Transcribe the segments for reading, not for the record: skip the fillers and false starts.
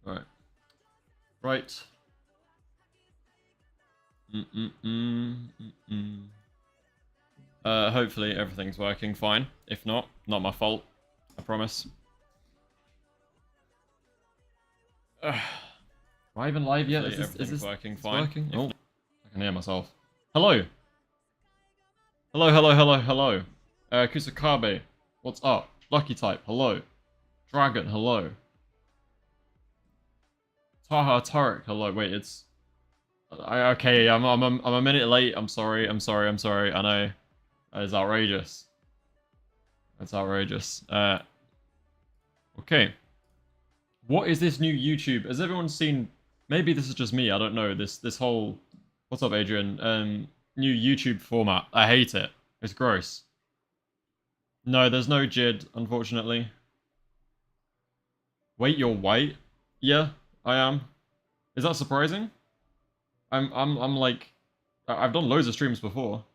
Alright. Right. Hopefully everything's working fine. If not my fault. I promise. Am I even live yet? Is this working fine? Working? Oh, I can hear myself. Hello! Hello. Kusakabe, what's up? Lucky Type, hello. Dragon, hello. Taha Tarek, hello. Wait, it's... okay, I'm a minute late. I'm sorry. I know. That is outrageous. That's outrageous. Okay. What is this new YouTube? Has everyone seen... Maybe this is just me, I don't know. This whole... What's up, Adrian? New YouTube format. I hate it. It's gross. No, there's no JID, unfortunately. Wait, you're white? Yeah, I am. Is that surprising? I'm like... I've done loads of streams before.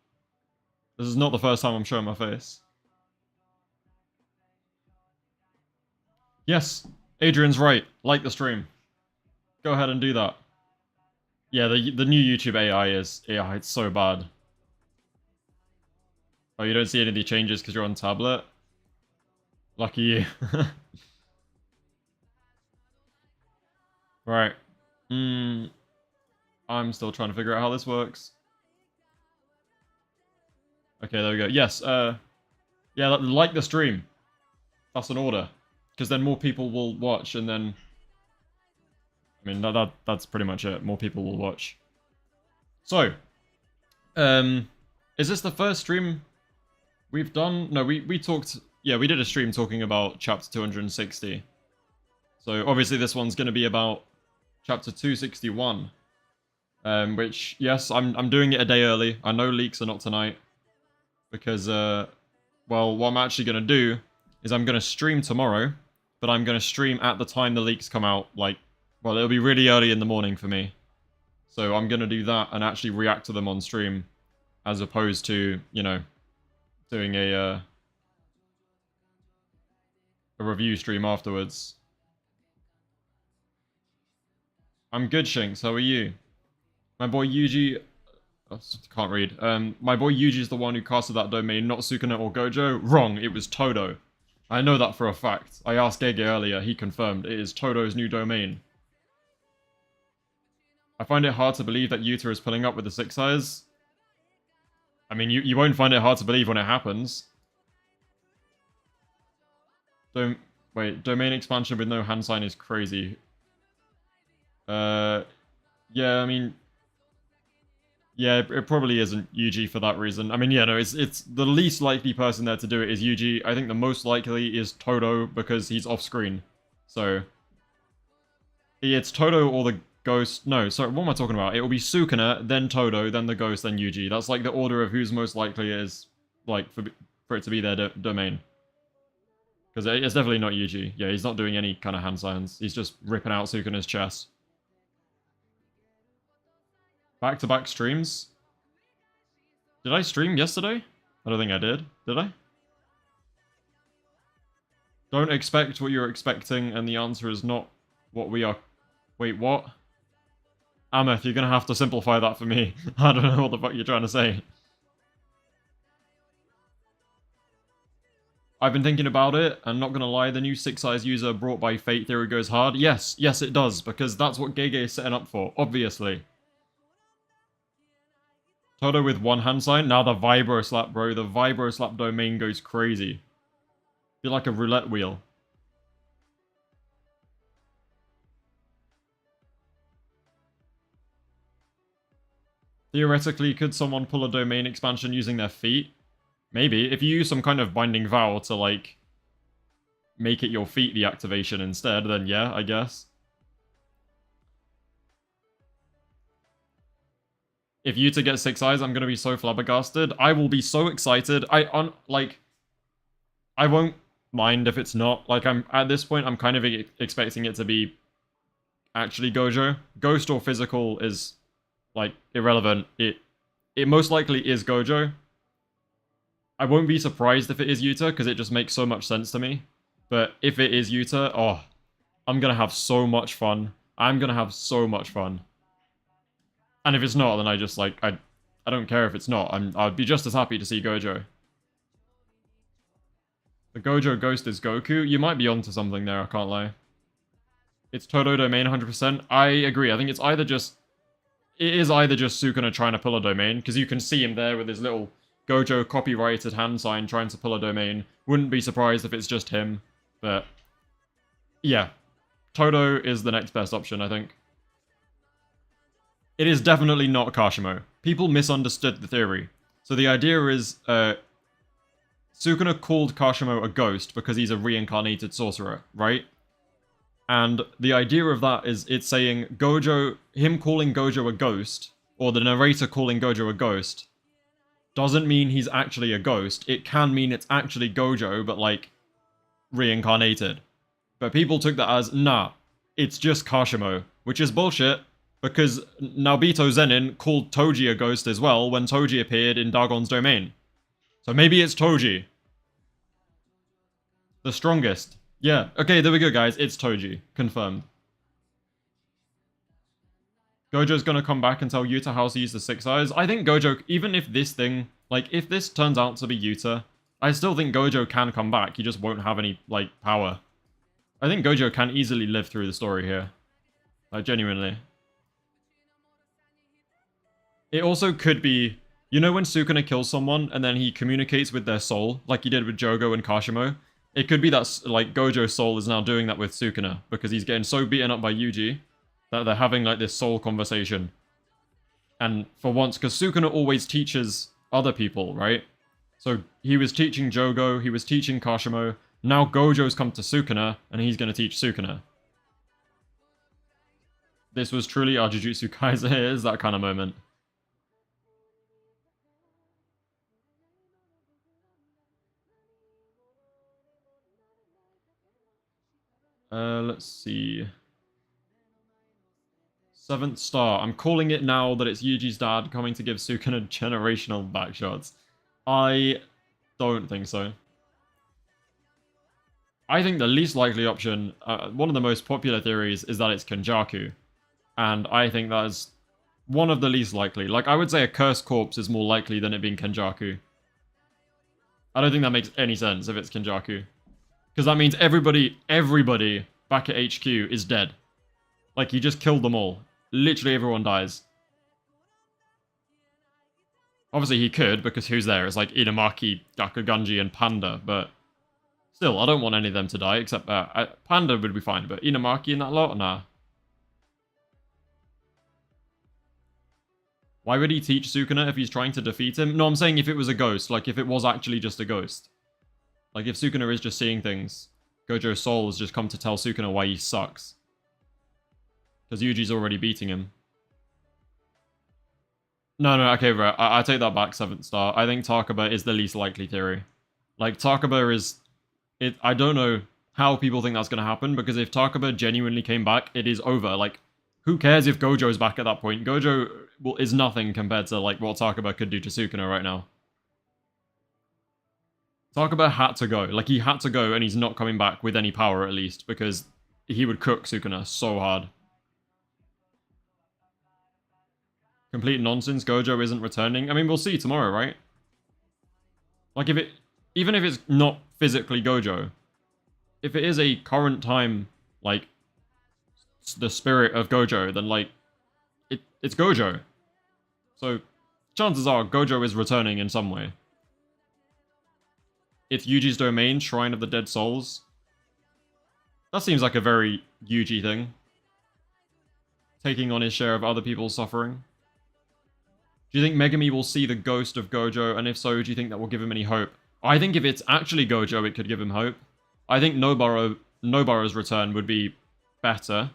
This is not the first time I'm showing my face. Yes, Adrian's right. Like the stream. Go ahead and do that. Yeah, the new YouTube AI is... Yeah, it's so bad. Oh, you don't see any of the changes because you're on tablet? Lucky you. Right. I'm still trying to figure out how this works. Okay, there we go. Yes, yeah, like the stream. That's an order. Because then more people will watch, and then... I mean, that's pretty much it. More people will watch. So, is this the first stream we've done? No, we talked... Yeah, we did a stream talking about chapter 260. So, obviously this one's going to be about chapter 261. Which, yes, I'm doing it a day early. I know leaks are not tonight. Because, well, what I'm actually going to do is I'm going to stream tomorrow. But I'm going to stream at the time the leaks come out. Like, well, it'll be really early in the morning for me. So I'm going to do that and actually react to them on stream. As opposed to, you know, doing a review stream afterwards. I'm good, Shinx. How are you? My boy Yuji... Oh, can't read. My boy Yuji is the one who casted that domain, not Sukuna or Gojo. Wrong, it was Todo. I know that for a fact. I asked Gege earlier, he confirmed. It is Todo's new domain. I find it hard to believe that Yuta is pulling up with the Six Eyes. I mean, you won't find it hard to believe when it happens. Wait, domain expansion with no hand sign is crazy. Yeah, I mean... Yeah, it probably isn't Yuji for that reason. I mean, yeah, no, it's the least likely person there to do it is Yuji. I think the most likely is Todo because he's off screen. So, it's Todo or the Ghost. No, sorry, what am I talking about? It will be Sukuna, then Todo, then the Ghost, then Yuji. That's like the order of who's most likely is, like, for it to be their domain. Because it's definitely not Yuji. Yeah, he's not doing any kind of hand signs. He's just ripping out Sukuna's chest. Back-to-back streams? Did I stream yesterday? I don't think I did. Did I? Don't expect what you're expecting, and the answer is not what we are... Wait, what? Ameth, you're gonna have to simplify that for me. I don't know what the fuck you're trying to say. I've been thinking about it, and not gonna lie, the new Six Eyes user brought by Fate Theory goes hard. Yes, it does, because that's what Gege is setting up for, obviously. Todo with one hand sign? Now the Vibro Slap, bro. The Vibro Slap domain goes crazy. Be like a roulette wheel. Theoretically, could someone pull a domain expansion using their feet? Maybe. If you use some kind of binding vow to, like, make it your feet the activation instead, then yeah, I guess. If Yuta gets Six Eyes, I'm gonna be so flabbergasted. I will be so excited. I won't mind if it's not. Like, at this point, I'm kind of expecting it to be actually Gojo. Ghost or physical is, like, irrelevant. It most likely is Gojo. I won't be surprised if it is Yuta, because it just makes so much sense to me. But if it is Yuta, oh, I'm gonna have so much fun. I'm gonna have so much fun. And if it's not, then I just, like, I don't care if it's not. I'd be just as happy to see Gojo. The Gojo Ghost is Goku? You might be onto something there, I can't lie. It's Todo Domain 100%. I agree. I think it's either just... It is either just Sukuna trying to pull a domain, because you can see him there with his little Gojo copyrighted hand sign trying to pull a domain. Wouldn't be surprised if it's just him, but... Yeah. Todo is the next best option, I think. It is definitely not Kashimo. People misunderstood the theory. So the idea is, Sukuna called Kashimo a ghost because he's a reincarnated sorcerer, right? And the idea of that is it's saying Gojo, him calling Gojo a ghost, or the narrator calling Gojo a ghost, doesn't mean he's actually a ghost. It can mean it's actually Gojo, but like, reincarnated. But people took that as, nah, it's just Kashimo, which is bullshit, because Naobito Zenin called Toji a ghost as well when Toji appeared in Dagon's domain. So maybe it's Toji. The strongest. Yeah, okay, there we go, guys. It's Toji. Confirmed. Gojo's gonna come back and tell Yuta how to use the Six Eyes. I think Gojo, even if this thing, like, if this turns out to be Yuta, I still think Gojo can come back. He just won't have any, like, power. I think Gojo can easily live through the story here. Like, genuinely. It also could be, you know when Sukuna kills someone and then he communicates with their soul, like he did with Jogo and Kashimo? It could be that, like, Gojo's soul is now doing that with Sukuna, because he's getting so beaten up by Yuji that they're having, like, this soul conversation. And for once, because Sukuna always teaches other people, right? So he was teaching Jogo, he was teaching Kashimo, now Gojo's come to Sukuna, and he's going to teach Sukuna. This was truly our Jujutsu Kaisen. It is that kind of moment. Let's see. 7th star. I'm calling it now that it's Yuji's dad coming to give Sukuna generational backshots. I don't think so. I think the least likely option, one of the most popular theories, is that it's Kenjaku. And I think that is one of the least likely. Like, I would say a cursed corpse is more likely than it being Kenjaku. I don't think that makes any sense if it's Kenjaku. Because that means everybody back at HQ is dead. Like, he just killed them all. Literally everyone dies. Obviously he could, because who's there? It's like Inamaki, Gakuganji, and Panda, but... Still, I don't want any of them to die, except Panda would be fine, but Inamaki and that lot? Nah. Why would he teach Sukuna if he's trying to defeat him? No, I'm saying if it was a ghost, like if it was actually just a ghost. Like if Sukuna is just seeing things, Gojo's soul has just come to tell Sukuna why he sucks. Because Yuji's already beating him. No, okay, right. I take that back, 7th star. I think Takaba is the least likely theory. Like, Takaba is... I don't know how people think that's going to happen, because if Takaba genuinely came back, it is over. Like, who cares if Gojo's back at that point? Gojo is nothing compared to, like, what Takaba could do to Sukuna right now. Takaba had to go. Like, he had to go, and he's not coming back with any power, at least, because he would cook Sukuna so hard. Complete nonsense, Gojo isn't returning. I mean, we'll see tomorrow, right? Like, even if it's not physically Gojo, if it is a current time, like, the spirit of Gojo, then, like, it's Gojo. So, chances are Gojo is returning in some way. It's Yuji's domain, Shrine of the Dead Souls. That seems like a very Yuji thing. Taking on his share of other people's suffering. Do you think Megami will see the ghost of Gojo, and if so, do you think that will give him any hope? I think if it's actually Gojo, it could give him hope. I think Noboru's return would be better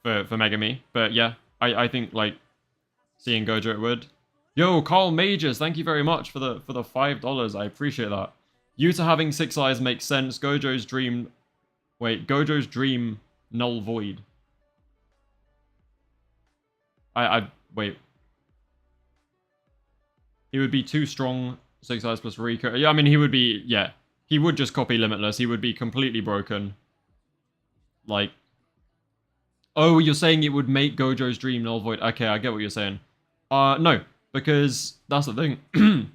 for Megami, but yeah, I think, like, seeing Gojo it would. Yo, Carl Majors, thank you very much for the $5. I appreciate that. Yuta having 6 eyes makes sense. Gojo's dream... Wait, Gojo's dream null void. Wait. He would be too strong. 6 eyes plus Rika. Yeah, I mean, he would be... Yeah. He would just copy Limitless. He would be completely broken. Like, oh, you're saying it would make Gojo's dream null void. Okay, I get what you're saying. No, because that's the thing.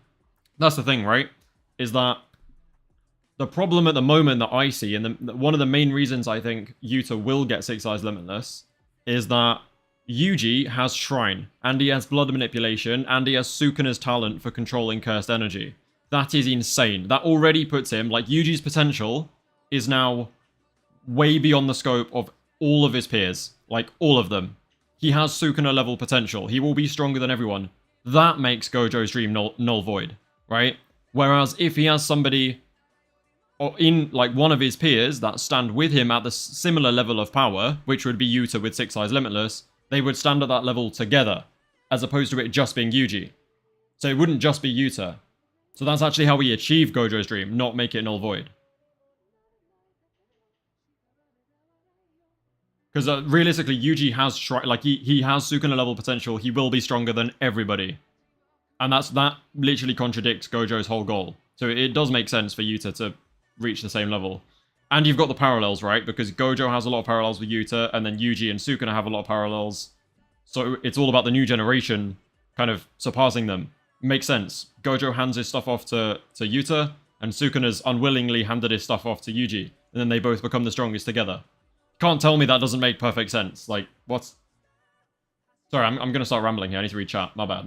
That's the thing, right? Is that the problem at the moment that I see, and one of the main reasons I think Yuta will get Six Eyes Limitless, is that Yuji has Shrine, and he has Blood Manipulation, and he has Sukuna's talent for controlling cursed energy. That is insane. That already puts him, like, Yuji's potential is now way beyond the scope of all of his peers. Like, all of them. He has Sukuna level potential. He will be stronger than everyone. That makes Gojo's dream null void, right? Whereas if he has somebody in, like, one of his peers that stand with him at the similar level of power, which would be Yuta with Six Eyes Limitless, they would stand at that level together, as opposed to it just being Yuji. So it wouldn't just be Yuta. So that's actually how we achieve Gojo's dream, not make it null void. Because realistically, Yuji has he has Sukuna level potential. He will be stronger than everybody, and that literally contradicts Gojo's whole goal. So it does make sense for Yuta to reach the same level. And you've got the parallels, right? Because Gojo has a lot of parallels with Yuta, and then Yuji and Sukuna have a lot of parallels. So it's all about the new generation kind of surpassing them. Makes sense. Gojo hands his stuff off to Yuta, and Sukuna's unwillingly handed his stuff off to Yuji, and then they both become the strongest together. Can't tell me that doesn't make perfect sense. Like, what's... Sorry, I'm gonna start rambling here. I need to read chat. My bad.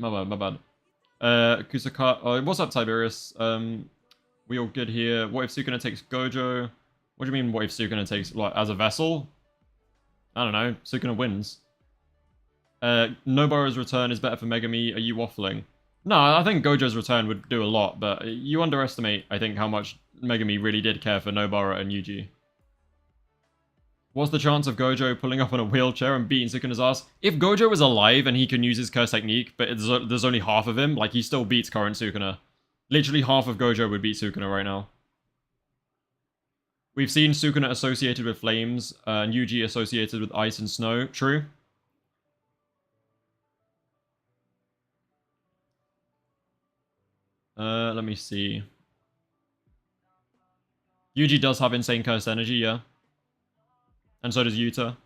Kusaka... what's up, Tiberius? We all good here. What if Sukuna takes Gojo? What do you mean, what if Sukuna takes, like, as a vessel? I don't know. Sukuna wins. Nobara's return is better for Megami. Are you waffling? No, I think Gojo's return would do a lot, but you underestimate, I think, how much Megami really did care for Nobara and Yuji. What's the chance of Gojo pulling up on a wheelchair and beating Sukuna's ass? If Gojo is alive and he can use his curse technique, but there's only half of him, like, he still beats current Sukuna. Literally half of Gojo would beat Sukuna right now. We've seen Sukuna associated with flames, and Yuji associated with ice and snow. True. Let me see. Yuji does have insane cursed energy, yeah. And so does Yuta.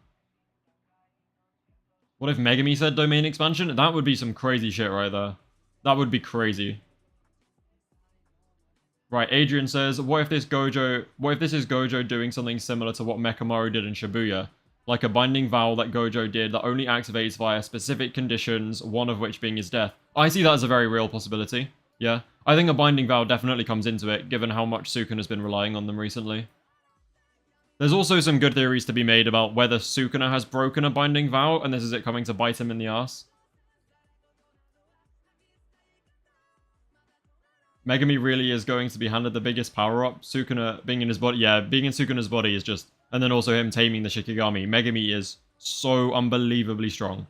What if Megami said domain expansion? That would be some crazy shit right there. That would be crazy. Right, Adrian says, what if this is Gojo doing something similar to what Mekamaru did in Shibuya? Like a binding vow that Gojo did that only activates via specific conditions, one of which being his death. I see that as a very real possibility. Yeah. I think a binding vow definitely comes into it, given how much Sukuna has been relying on them recently. There's also some good theories to be made about whether Sukuna has broken a binding vow, and this is it coming to bite him in the ass. Megami really is going to be handed the biggest power-up. Sukuna being in his body... Yeah, being in Sukuna's body is just... And then also him taming the Shikigami. Megami is so unbelievably strong.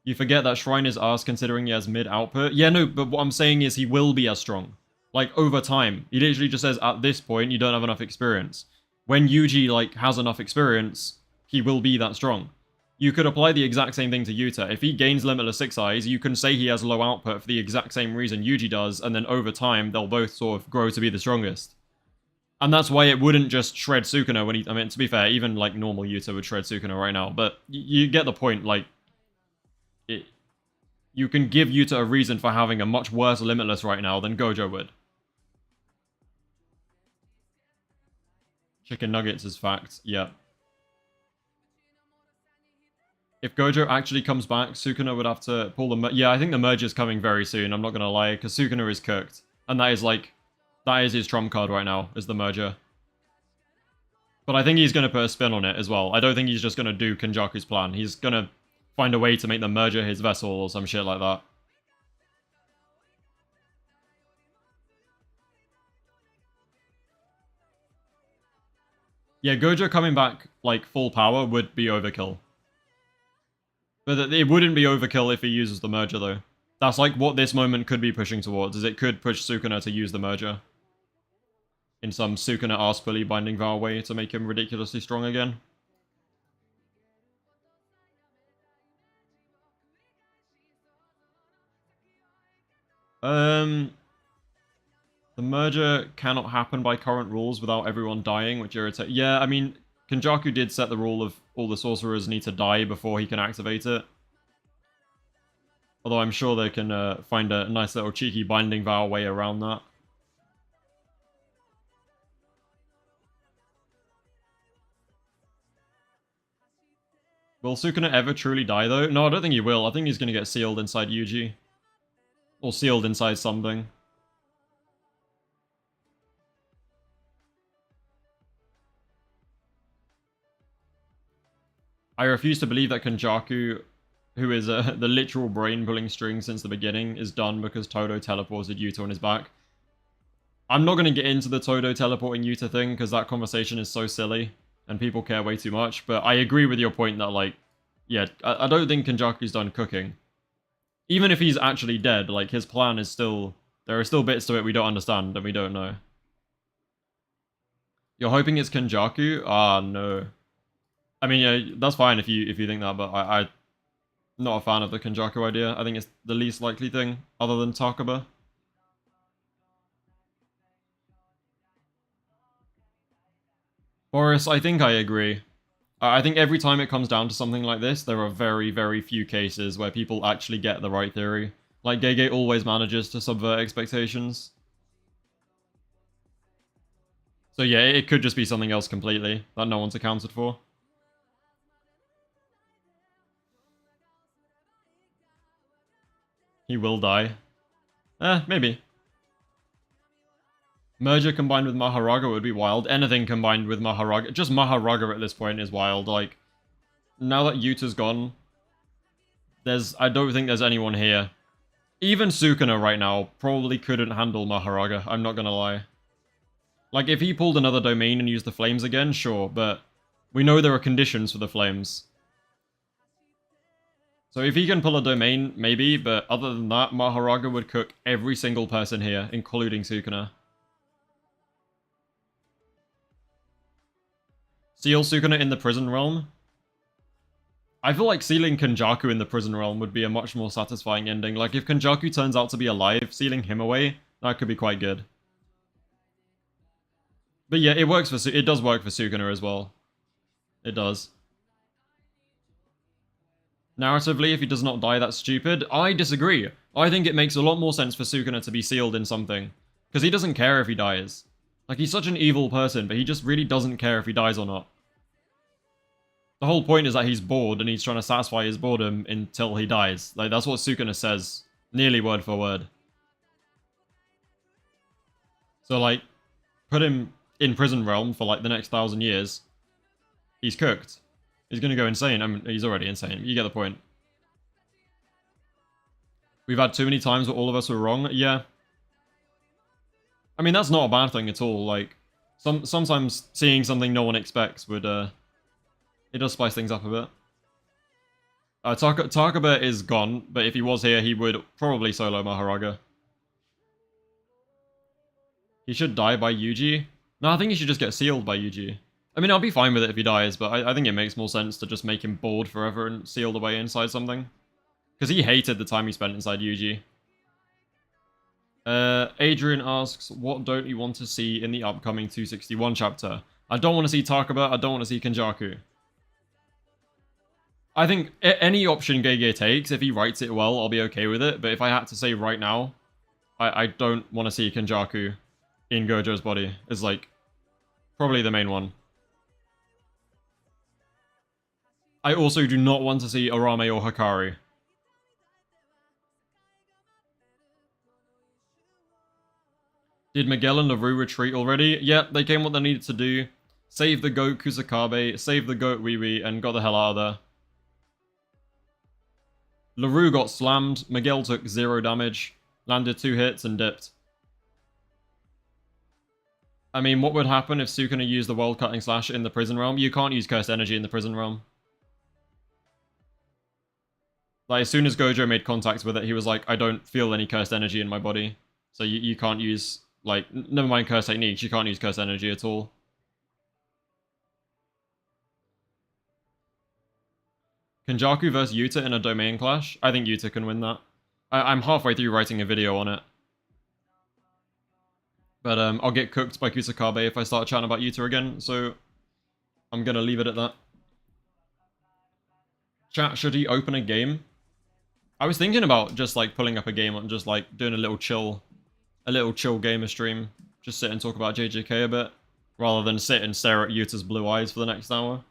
You forget that Shrine is ass considering he has mid-output. Yeah, no, but what I'm saying is he will be as strong. Like, over time. He literally just says, at this point, you don't have enough experience. When Yuji, like, has enough experience, he will be that strong. You could apply the exact same thing to Yuta. If he gains Limitless Six Eyes, you can say he has low output for the exact same reason Yuji does, and then over time, they'll both sort of grow to be the strongest. And that's why it wouldn't just shred Sukuna when he... I mean, to be fair, even, like, normal Yuta would shred Sukuna right now, but you get the point, like... You can give Yuta a reason for having a much worse Limitless right now than Gojo would. Chicken nuggets is fact, yeah. If Gojo actually comes back, Sukuna would have to pull the... Yeah, I think the merge is coming very soon, I'm not gonna lie, because Sukuna is cooked. And that is, like... That is his trump card right now, is the merger. But I think he's gonna put a spin on it as well. I don't think he's just gonna do Kenjaku's plan. He's gonna find a way to make the merger his vessel or some shit like that. Yeah, Gojo coming back, like, full power would be overkill. But it wouldn't be overkill if he uses the merger, though. That's, like, what this moment could be pushing towards, is it could push Sukuna to use the merger. In some Sukuna ass-fully binding vow way to make him ridiculously strong again. The merger cannot happen by current rules without everyone dying, which irritates... Yeah, I mean, Kenjaku did set the rule of all the sorcerers need to die before he can activate it. Although I'm sure they can find a nice little cheeky binding vow way around that. Will Sukuna ever truly die, though? No, I don't think he will. I think he's going to get sealed inside Yuji. Or sealed inside something. I refuse to believe that Kenjaku, who is the literal brain pulling string since the beginning, is done because Todo teleported Yuta on his back. I'm not going to get into the Todo teleporting Yuta thing because that conversation is so silly and people care way too much, but I agree with your point that, like, yeah, I don't think Kenjaku's done cooking. Even if he's actually dead, like, his plan is still... There are still bits to it we don't understand and we don't know. You're hoping it's Kenjaku? Ah, no. I mean, yeah, that's fine if you think that, but I'm not a fan of the Kenjaku idea. I think it's the least likely thing, other than Takaba. Boris, I think I agree. I think every time it comes down to something like this, there are very, very few cases where people actually get the right theory. Like, Gege always manages to subvert expectations. So yeah, it could just be something else completely that no one's accounted for. He will die. Maybe. Merger combined with Maharaga would be wild. Anything combined with Maharaga. Just Maharaga at this point is wild. Like, now that Yuta's gone, I don't think there's anyone here. Even Sukuna right now probably couldn't handle Maharaga, I'm not gonna lie. Like, if he pulled another domain and used the flames again, sure, but we know there are conditions for the flames. So if he can pull a domain, maybe, but other than that, Maharaga would cook every single person here, including Sukuna. Seal Sukuna in the prison realm? I feel like sealing Kenjaku in the prison realm would be a much more satisfying ending. Like, if Kenjaku turns out to be alive, sealing him away, that could be quite good. But yeah, it does work for Sukuna as well. It does. Narratively, if he does not die, that's stupid. I disagree. I think it makes a lot more sense for Sukuna to be sealed in something. Because he doesn't care if he dies. Like, he's such an evil person, but he just really doesn't care if he dies or not. The whole point is that he's bored, and he's trying to satisfy his boredom until he dies. Like, that's what Sukuna says, nearly word for word. So, like, put him in prison realm for, like, the next 1,000 years. He's cooked. He's gonna go insane. I mean, he's already insane. You get the point. We've had too many times where all of us were wrong. Yeah. I mean, that's not a bad thing at all. Like, sometimes seeing something no one expects would, it does spice things up a bit. Takaba is gone, but if he was here, he would probably solo Maharaga. He should die by Yuji. No, I think he should just get sealed by Yuji. I mean, I'll be fine with it if he dies, but I think it makes more sense to just make him bored forever and sealed away inside something. Because he hated the time he spent inside Yuji. Adrian asks, what don't you want to see in the upcoming 261 chapter? I don't want to see Takaba, I don't want to see Kenjaku. I think any option Gege takes, if he writes it well, I'll be okay with it. But if I had to say right now, I don't want to see Kenjaku in Gojo's body. Is, like, probably the main one. I also do not want to see Arame or Hikari. Did Miguel and LaRue retreat already? Yeah, they came what they needed to do. Save the goat Kusakabe, save the goat Wiwi, and got the hell out of there. LaRue got slammed, Miguel took 0 damage, landed 2 hits, and dipped. I mean, what would happen if Sukuna used the world-cutting slash in the prison realm? You can't use cursed energy in the prison realm. Like, as soon as Gojo made contact with it, he was like, I don't feel any cursed energy in my body. So you can't use, like, never mind cursed techniques, you can't use cursed energy at all. Kenjaku versus Yuta in a domain clash? I think Yuta can win that. I'm halfway through writing a video on it. But I'll get cooked by Kusakabe if I start chatting about Yuta again, so I'm gonna leave it at that. Chat, should he open a game? I was thinking about just like pulling up a game and just like doing a little chill gamer stream. Just sit and talk about JJK a bit, rather than sit and stare at Yuta's blue eyes for the next hour.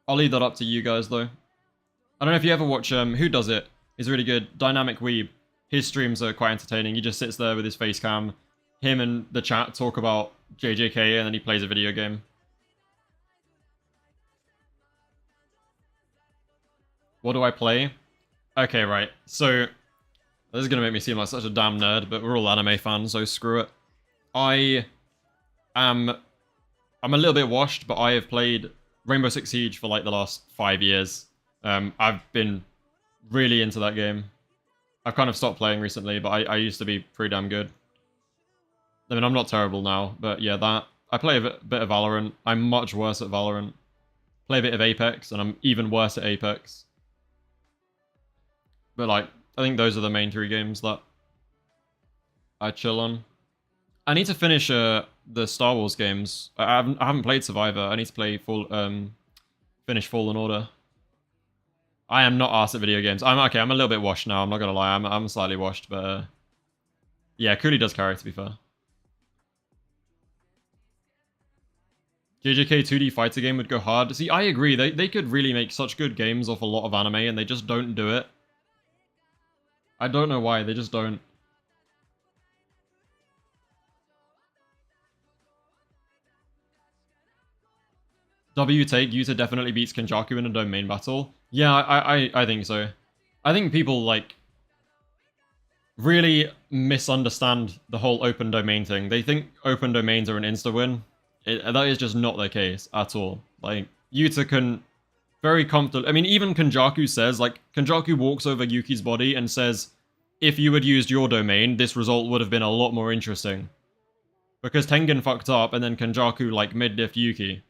I'll leave that up to you guys though. I don't know if you ever watch Who Does It? He's really good. Dynamic Weeb. His streams are quite entertaining. He just sits there with his face cam. Him and the chat talk about JJK and then he plays a video game. What do I play? Okay, right. So, this is going to make me seem like such a damn nerd, but we're all anime fans, so screw it. I'm a little bit washed, but I have played Rainbow Six Siege for like the last 5 years. I've been really into that game. I've kind of stopped playing recently, but I used to be pretty damn good. I mean, I'm not terrible now, but yeah, that. I play a bit of Valorant. I'm much worse at Valorant. Play a bit of Apex, and I'm even worse at Apex. But like, I think those are the main 3 games that I chill on. I need to finish the Star Wars games. I haven't played Survivor. I need to play finish Fallen Order. I am not arsed at video games. I'm a little bit washed now. I'm not gonna lie. I'm slightly washed, but yeah, Cooley does carry, to be fair. JJK 2D fighter game would go hard. See, I agree. They could really make such good games off a lot of anime, and they just don't do it. I don't know why. They just don't. W take, Yuta definitely beats Kenjaku in a domain battle. Yeah, I think so. I think people, like, really misunderstand the whole open domain thing. They think open domains are an insta-win. That is just not the case at all. Like, Yuta can very comfortably... I mean, even Kenjaku says, like, Kenjaku walks over Yuki's body and says, if you had used your domain, this result would have been a lot more interesting. Because Tengen fucked up, and then Kenjaku, like, mid-diffed Yuki.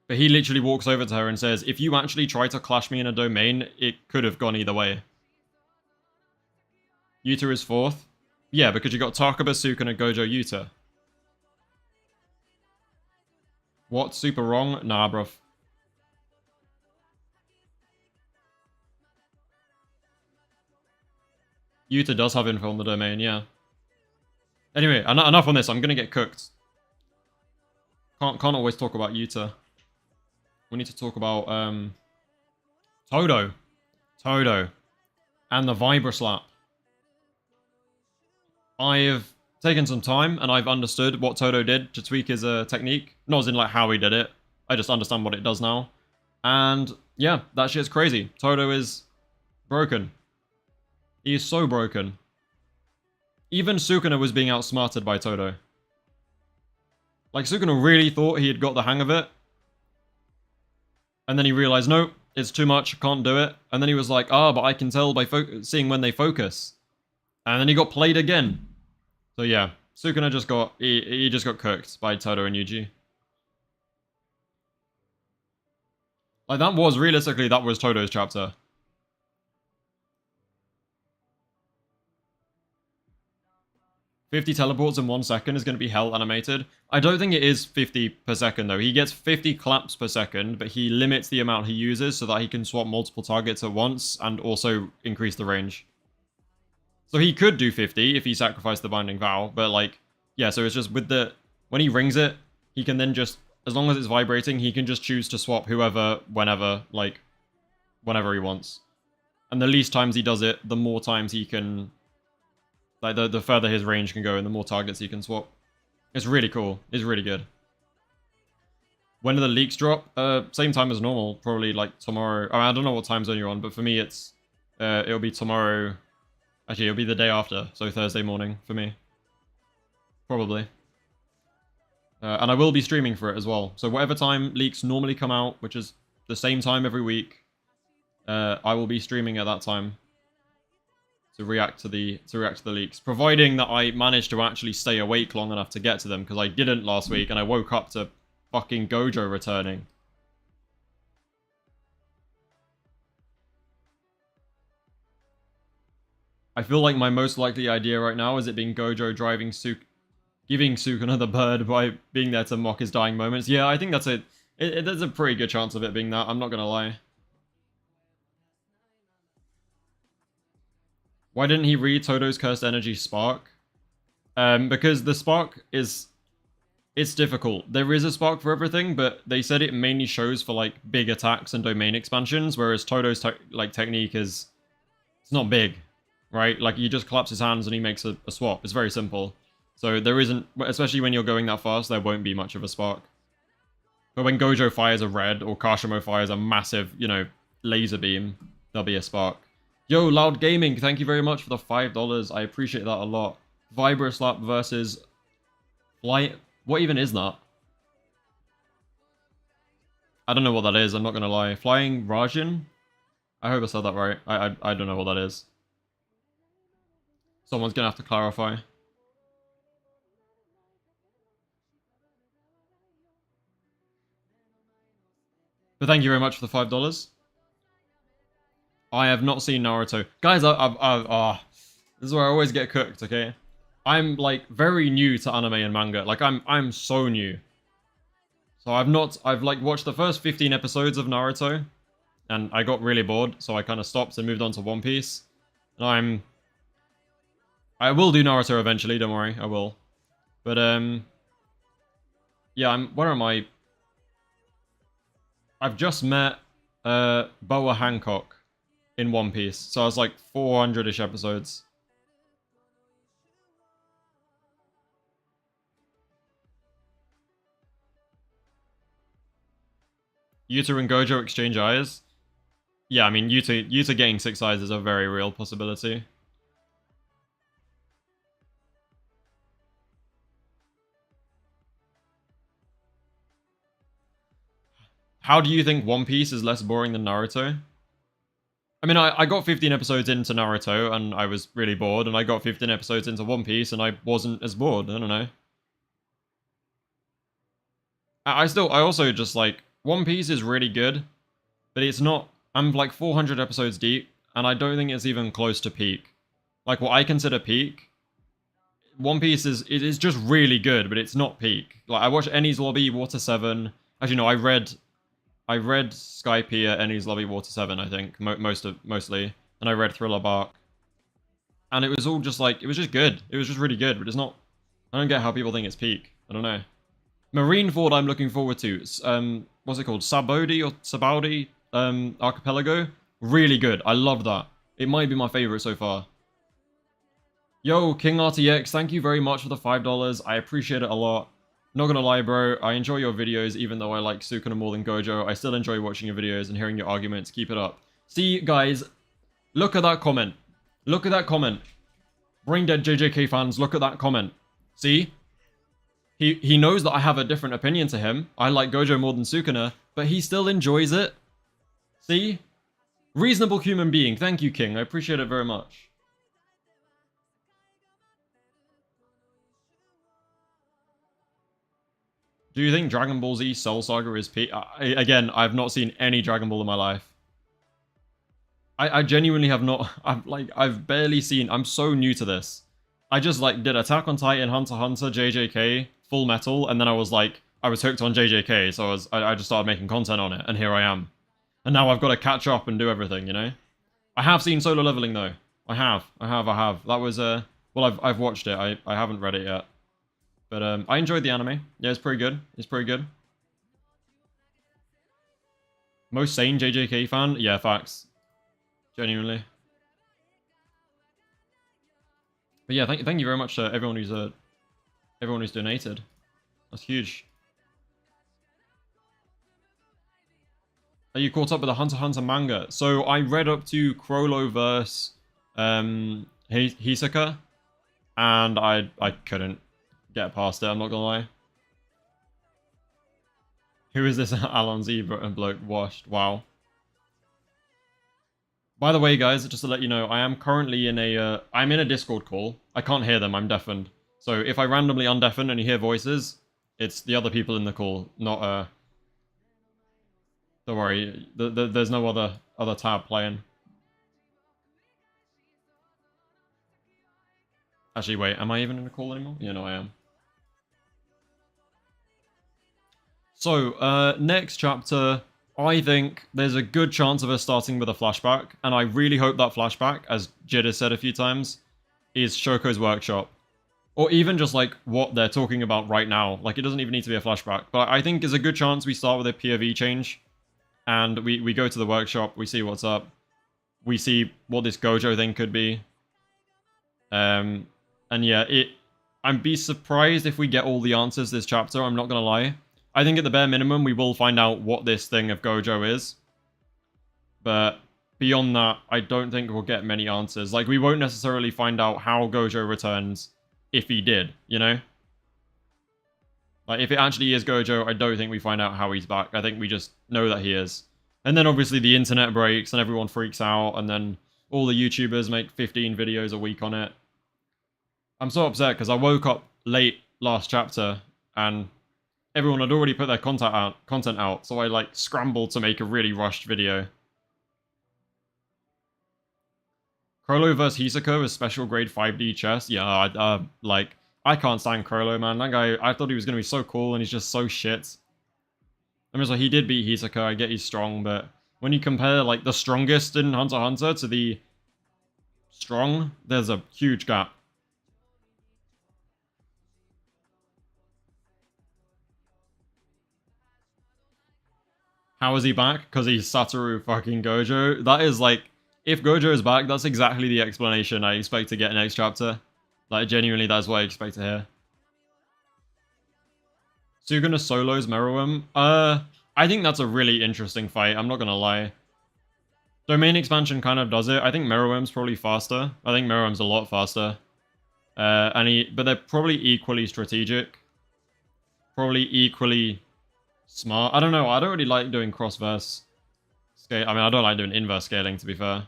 But he literally walks over to her and says, if you actually try to clash me in a domain, it could have gone either way. Yuta is 4th? Yeah, because you got Takaba, Sukuna, Gojo, Yuta. What? Super wrong? Nah, bruv. Yuta does have info on the domain, yeah. Anyway, enough on this. I'm gonna get cooked. Can't always talk about Yuta. We need to talk about Todo. Todo. And the Vibra Slap. I've taken some time and I've understood what Todo did to tweak his technique. Not as in like how he did it. I just understand what it does now. And yeah, that shit's crazy. Todo is broken. He is so broken. Even Sukuna was being outsmarted by Todo. Like, Sukuna really thought he had got the hang of it. And then he realized, nope, it's too much, can't do it. And then he was like, but I can tell by seeing when they focus. And then he got played again. So yeah, Sukuna just got, he just got cooked by Todo and Yuji. Like, that was, realistically, that was Todo's chapter. 50 teleports in 1 second is going to be hell animated. I don't think it is 50 per second, though. He gets 50 claps per second, but he limits the amount he uses so that he can swap multiple targets at once and also increase the range. So he could do 50 if he sacrificed the Binding Vow, but, like, yeah, so it's just with the... When he rings it, he can then just... As long as it's vibrating, he can just choose to swap whoever, whenever, like, whenever he wants. And the least times he does it, the more times he can... Like, the further his range can go and the more targets he can swap. It's really cool. It's really good. When do the leaks drop? Same time as normal. Probably, like, tomorrow. I don't know what time zone you're on, but for me, it's... it'll be tomorrow... Actually, it'll be the day after. So Thursday morning for me. Probably. And I will be streaming for it as well. So whatever time leaks normally come out, which is the same time every week, I will be streaming at that time. To react to the leaks, providing that I manage to actually stay awake long enough to get to them, because I didn't last week and I woke up to fucking GOJO returning. I feel like my most likely idea right now is it being GOJO driving giving Sukuna the bird by being there to mock his dying moments. Yeah, I think that's it. There's a pretty good chance of it being that. I'm not gonna lie. Why didn't he read Todo's Cursed Energy Spark? Because the spark is... It's difficult. There is a spark for everything, but they said it mainly shows for, like, big attacks and domain expansions, whereas Todo's, technique is... It's not big, right? Like, he just claps his hands and he makes a swap. It's very simple. So there isn't... Especially when you're going that fast, there won't be much of a spark. But when Gojo fires a red, or Kashimo fires a massive, you know, laser beam, there'll be a spark. Yo, Loud Gaming, thank you very much for the $5. I appreciate that a lot. Vibra Slap versus... Flight... What even is that? I don't know what that is, I'm not gonna lie. Flying Rajin? I hope I said that right. I don't know what that is. Someone's gonna have to clarify. But thank you very much for the $5. I have not seen Naruto. Guys, this is where I always get cooked, okay? I'm, like, very new to anime and manga. Like, I'm so new. So I've, like, watched the first 15 episodes of Naruto, and I got really bored, so I kind of stopped and moved on to One Piece. And I will do Naruto eventually, don't worry, I will. But, yeah, where am I? I've just met, Boa Hancock in One Piece, so I was, like, 400-ish episodes. Yuta and Gojo exchange eyes? Yeah, I mean, Yuta getting 6 eyes is a very real possibility. How do you think One Piece is less boring than Naruto? I mean, I got 15 episodes into Naruto, and I was really bored, and I got 15 episodes into One Piece, and I wasn't as bored, I don't know. I also just, like, One Piece is really good, but it's not... I'm, like, 400 episodes deep, and I don't think it's even close to peak. Like, what I consider peak... One Piece it is just really good, but it's not peak. Like, I watched Enies Lobby, Water 7... Actually, no, I read Skypiea, Enies Lobby, Water 7, I think, mostly. And I read Thriller Bark. And it was all just, like... It was just good. It was just really good, but it's not... I don't get how people think it's peak. I don't know. Marineford I'm looking forward to. What's it called? Sabaudi Archipelago? Really good. I love that. It might be my favorite so far. Yo, King RTX, thank you very much for the $5. I appreciate it a lot. Not gonna lie, bro. I enjoy your videos, even though I like Sukuna more than Gojo. I still enjoy watching your videos and hearing your arguments. Keep it up. See, guys, look at that comment. Look at that comment. Brain Dead JJK fans, look at that comment. See? He knows that I have a different opinion to him. I like Gojo more than Sukuna, but he still enjoys it. See? Reasonable human being. Thank you, King. I appreciate it very much. Do you think Dragon Ball Z Soul Saga is peak? Again, I've not seen any Dragon Ball in my life. I genuinely have not. I've barely seen. I'm so new to this. I just, like, did Attack on Titan, Hunter x Hunter, JJK, Full Metal, and then I was hooked on JJK, so I just started making content on it, and here I am. And now I've got to catch up and do everything, you know? I have seen Solo Leveling, though. I have. That was, well, I've watched it. I haven't read it yet. But, I enjoyed the anime. Yeah, it's pretty good. It's pretty good. Most sane JJK fan? Yeah, facts. Genuinely. But yeah, thank you very much to everyone who's donated. That's huge. Are you caught up with the Hunter x Hunter manga? So I read up to Chrollo verse Hisoka, and I couldn't get past it, I'm not gonna lie. Who is this Allons-Y bloke washed? Wow. By the way, guys, just to let you know, I am currently in I'm in a Discord call. I can't hear them, I'm deafened. So if I randomly undeafen and you hear voices, it's the other people in the call, not, don't worry, there's no other tab playing. Actually, wait, am I even in a call anymore? Yeah, no, I am. So, next chapter, I think there's a good chance of us starting with a flashback, and I really hope that flashback, as Jid has said a few times, is Shoko's workshop. Or even just, like, what they're talking about right now. Like, it doesn't even need to be a flashback. But I think there's a good chance we start with a POV change, and we go to the workshop, we see what's up, we see what this Gojo thing could be. And yeah, I'd be surprised if we get all the answers this chapter, I'm not gonna lie. I think at the bare minimum, we will find out what this thing of Gojo is. But beyond that, I don't think we'll get many answers. Like, we won't necessarily find out how Gojo returns if he did, you know? Like, if it actually is Gojo, I don't think we find out how he's back. I think we just know that he is. And then obviously the internet breaks and everyone freaks out, and then all the YouTubers make 15 videos a week on it. I'm so upset because I woke up late last chapter and everyone had already put their content out, so I like scrambled to make a really rushed video. Crollo vs Hisako is special grade 5D chess. Yeah, like, I can't stand Crollo, man. That guy, I thought he was going to be so cool, and he's just so shit. I mean, so he did beat Hisako, I get he's strong, but when you compare, like, the strongest in Hunter x Hunter to the strong, there's a huge gap. How is he back? Because he's Satoru fucking Gojo. That is, like, if Gojo is back, that's exactly the explanation I expect to get next chapter. Like, genuinely, that's what I expect to hear. So you're gonna solos Meruem? I think that's a really interesting fight, I'm not gonna lie. Domain expansion kind of does it. I think Meruem's probably faster. I think Meruem's a lot faster. But they're probably equally strategic. Probably equally smart. I don't know, I don't really like doing cross-verse scale. I mean, I don't like doing inverse scaling, to be fair.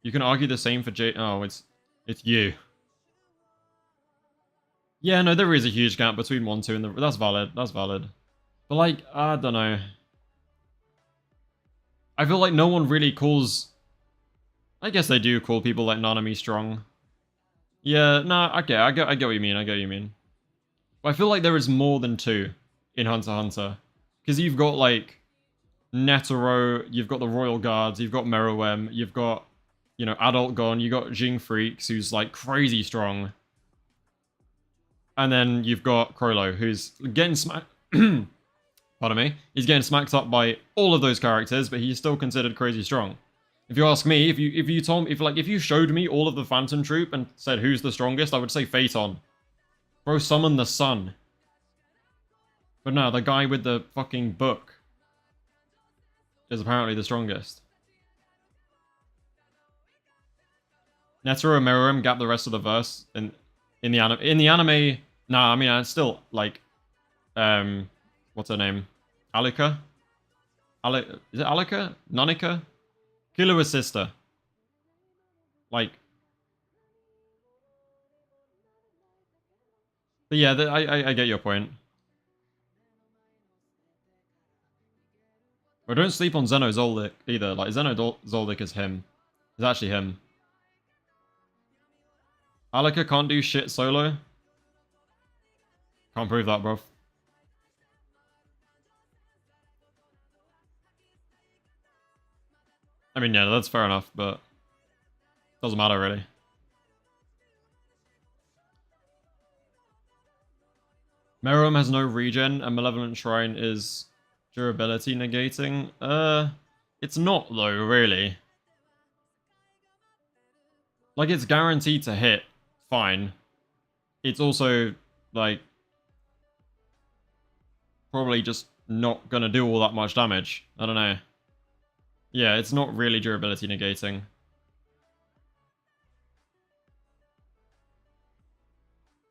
You can argue the same for Oh, it's you. Yeah, no, there is a huge gap between 1, 2, and that's valid. That's valid. But, like, I don't know. I feel like no one really calls... I guess they do call people like Nanami strong. Yeah, nah, okay, I get what you mean, I get what you mean. But I feel like there is more than 2 in Hunter x Hunter. Because you've got, like, Netero, you've got the Royal Guards, you've got Meruem, you've got, you know, Adult Gon, you've got Jing Freaks, who's, like, crazy strong. And then you've got Crollo, who's getting smacked... Pardon me. He's getting smacked up by all of those characters, but he's still considered crazy strong. If you ask me, if you showed me all of the Phantom Troop and said who's the strongest, I would say Phaeton. Bro, summon the sun. But no, the guy with the fucking book is apparently the strongest. Netero and Meruem gap the rest of the verse in the anime. Nah, I mean, it's still like, what's her name? Alika? Is it Alika? Nanika? Killua's sister. Like, but yeah, I get your point. But don't sleep on Zeno Zoldyck either. Like, Zeno Zoldyck is him. It's actually him. Alika can't do shit solo. Can't prove that, bro. I mean, yeah, that's fair enough, but doesn't matter really. Meruem has no regen, and Malevolent Shrine is durability negating. It's not though, really. Like, it's guaranteed to hit, fine. It's also, like, probably just not gonna do all that much damage. I don't know. Yeah, it's not really durability negating.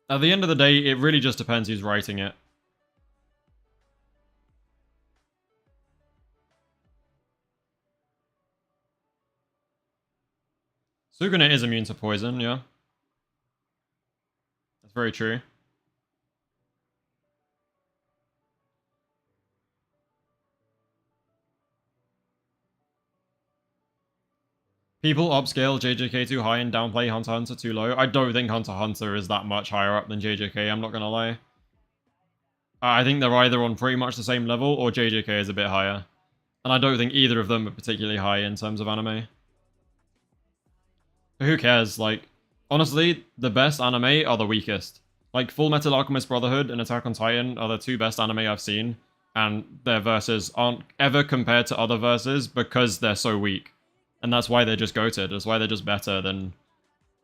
At the end of the day, it really just depends who's writing it. Sugune is immune to poison, yeah. That's very true. People upscale JJK too high and downplay Hunter x Hunter too low. I don't think Hunter x Hunter is that much higher up than JJK, I'm not gonna lie. I think they're either on pretty much the same level or JJK is a bit higher. And I don't think either of them are particularly high in terms of anime. But who cares? Like, honestly, the best anime are the weakest. Like, Full Metal Alchemist Brotherhood and Attack on Titan are the two best anime I've seen, and their verses aren't ever compared to other verses because they're so weak. And that's why they're just goated. That's why they're just better than,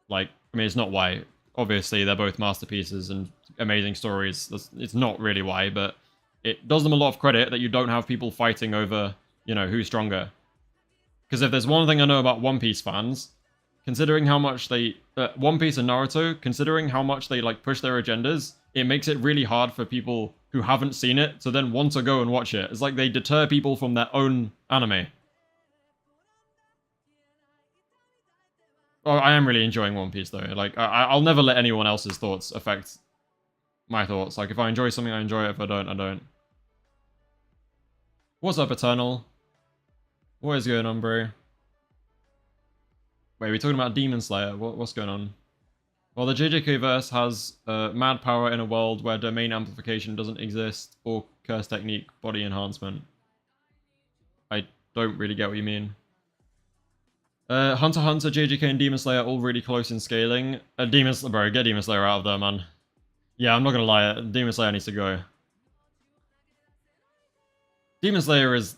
like, I mean, it's not why. Obviously, they're both masterpieces and amazing stories. It's not really why, but it does them a lot of credit that you don't have people fighting over, you know, who's stronger. Because if there's one thing I know about One Piece fans, considering how much they... One Piece and Naruto, considering how much they, like, push their agendas, it makes it really hard for people who haven't seen it to then want to go and watch it. It's like they deter people from their own anime. Oh, I am really enjoying One Piece, though. Like, I'll never let anyone else's thoughts affect my thoughts. Like, if I enjoy something, I enjoy it. If I don't, I don't. What's up, Eternal? What is going on, bro? Wait, we're talking about Demon Slayer. What's going on? Well, the JJK verse has mad power in a world where domain amplification doesn't exist, or curse technique, body enhancement. I don't really get what you mean. Hunter x Hunter, JJK, and Demon Slayer all really close in scaling. Bro, get Demon Slayer out of there, man. Yeah, I'm not gonna lie, Demon Slayer needs to go. Demon Slayer is...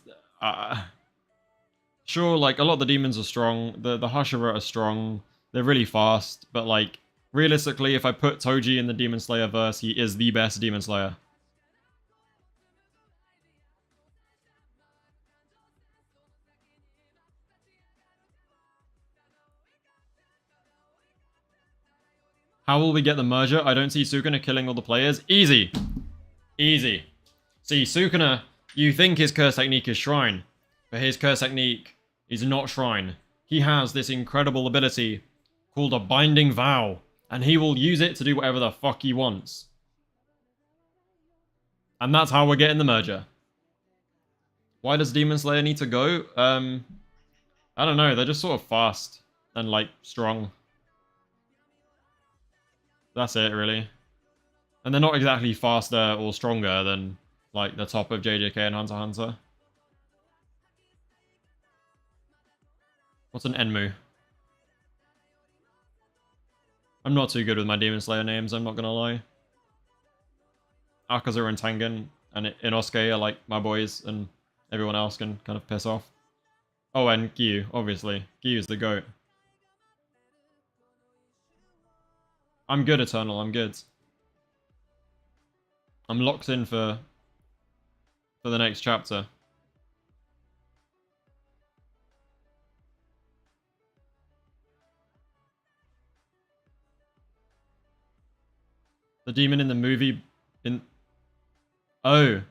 sure, like, a lot of the demons are strong. The Hashira are strong. They're really fast. But, like, realistically, if I put Toji in the Demon Slayer verse, he is the best Demon Slayer. How will we get the merger? I don't see Sukuna killing all the players. Easy. Easy. See, Sukuna, you think his curse technique is Shrine. But his curse technique is not Shrine. He has this incredible ability called a Binding Vow. And he will use it to do whatever the fuck he wants. And that's how we're getting the merger. Why does Demon Slayer need to go? I don't know. They're just sort of fast and, like, strong. That's it, really. And they're not exactly faster or stronger than, like, the top of JJK and Hunter x Hunter. What's an Enmu? I'm not too good with my Demon Slayer names, I'm not gonna lie. Akaza and Tengen and Inosuke are, like, my boys, and everyone else can kind of piss off. Oh, and Gyu, obviously. Gyu's the GOAT. I'm good, Eternal, I'm good. I'm locked in for the next chapter. The demon in the movie... Oh.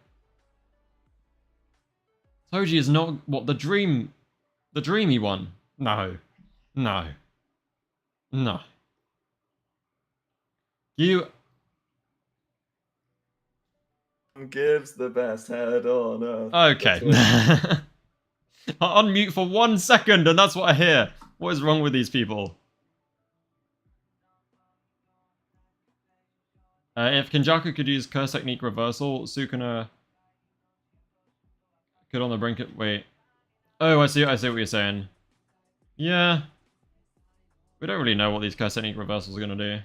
Toji is not... What, the dreamy one? No. No. No. You... Gives the best head on earth. Okay. I'll unmute for 1 second and that's what I hear. What is wrong with these people? If Kenjaku could use curse technique reversal, Sukuna could on the brink of... Wait. Oh, I see what you're saying. Yeah. We don't really know what these curse technique reversals are going to do.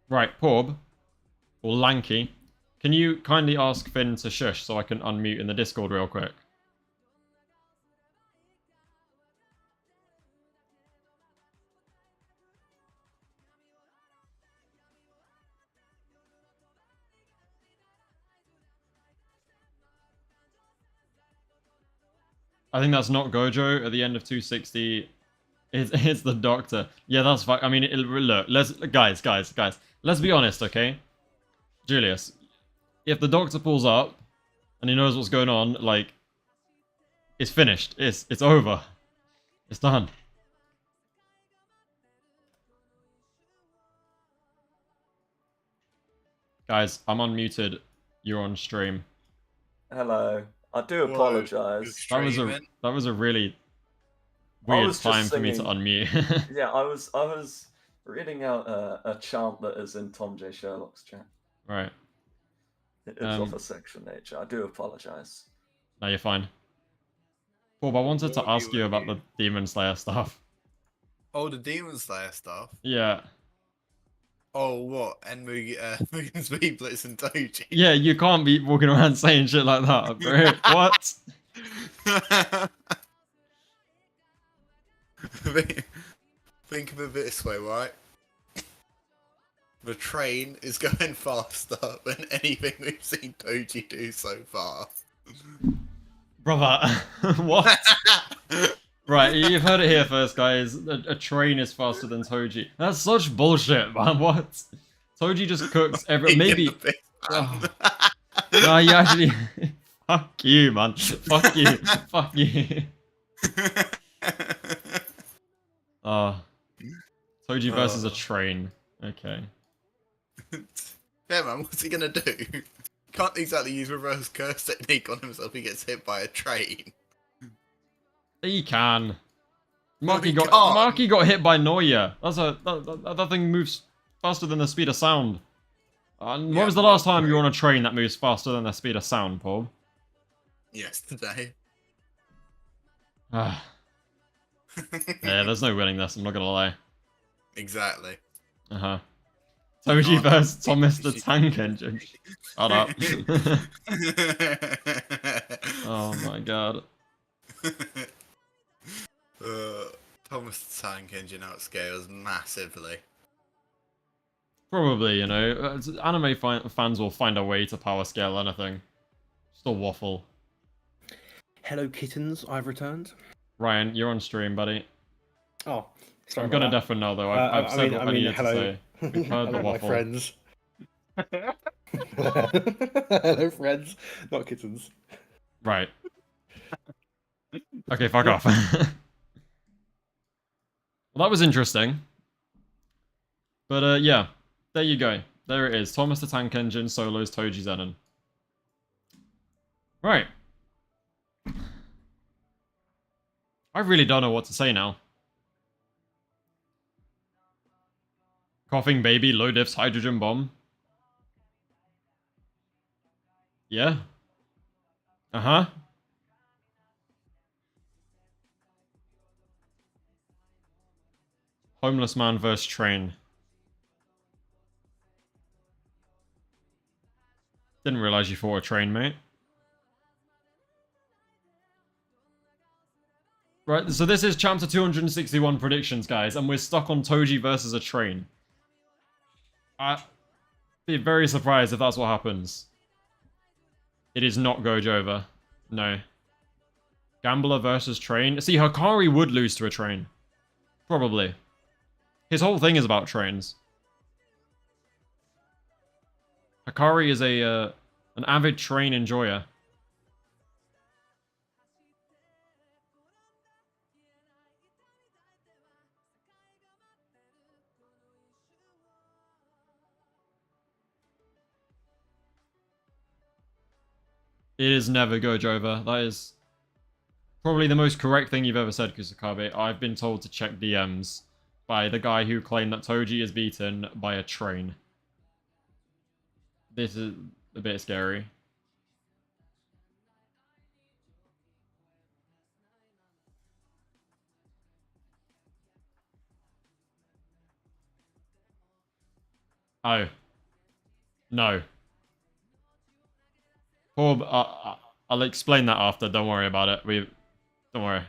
Right, Porb, or Lanky, can you kindly ask Finn to shush so I can unmute in the Discord real quick? I think that's not Gojo at the end of 260. It's the Doctor. Yeah, that's fine. I mean, look, guys. Let's be honest, okay? Julius, if the Doctor pulls up and he knows what's going on, like, it's finished. It's over. It's done. Guys, I'm unmuted. You're on stream. Hello. I do apologise. That was a really weird time for me to unmute. Yeah, I was reading out a chant that is in Tom J. Sherlock's chat. Right. It is of a sexual nature. I do apologize. No, you're fine. Bob, I wanted to What ask you you were about the doing? Demon Slayer stuff. Oh, the Demon Slayer stuff. Yeah. Oh, what? And Mugen's Beeblitz and Toji. Yeah, you can't be walking around saying shit like that, bro. What? Think of it this way, right? The train is going faster than anything we've seen Toji do so far. Brother, what? Right, you've heard it here first, guys. A train is faster than Toji. That's such bullshit, man. What? Toji just cooks every... Maybe... Oh. No, you actually... Fuck you, man. Fuck you. Fuck you. Toji versus a train. Okay. Yeah, man, what's he gonna do? Can't exactly use reverse curse technique on himself if he gets hit by a train. He can. No, he Marky got hit by Noya. That thing moves faster than the speed of sound. When was the last time you were on a train that moves faster than the speed of sound, Paul? Yesterday. Yeah, there's no winning this, I'm not gonna lie. Exactly. Uh-huh. Toji versus Thomas the Tank Engine. Shut up. Oh my god. Thomas the Tank Engine outscales massively. Probably, you know, anime fans will find a way to power scale anything. Just a waffle. Hello, kittens. I've returned. Ryan, you're on stream, buddy. Oh, sorry. I'm gonna deafen now, though. I've said what I needed hello. to say. We've heard the Hello, my waffle. friends. Hello, friends. Not kittens. Right. Okay, fuck off. Well, that was interesting. But, yeah. There you go. There it is. Thomas the Tank Engine solos Toji Zenon. Right. I really don't know what to say now. Coughing baby, low diffs, hydrogen bomb. Yeah. Uh-huh. Homeless man versus train. Didn't realize you fought a train, mate. Right, so this is chapter 261 predictions, guys, and we're stuck on Toji versus a train. I'd be very surprised if that's what happens. It is not GOJO. No. Gambler versus train. See, Hikari would lose to a train. Probably. His whole thing is about trains. Hikari is an avid train enjoyer. It is never GOJO. That is probably the most correct thing you've ever said, Kusakabe. I've been told to check DMs by the guy who claimed that Toji is beaten by a train. This is a bit scary. Oh. No. Corb, I'll explain that after. Don't worry about it. Don't worry.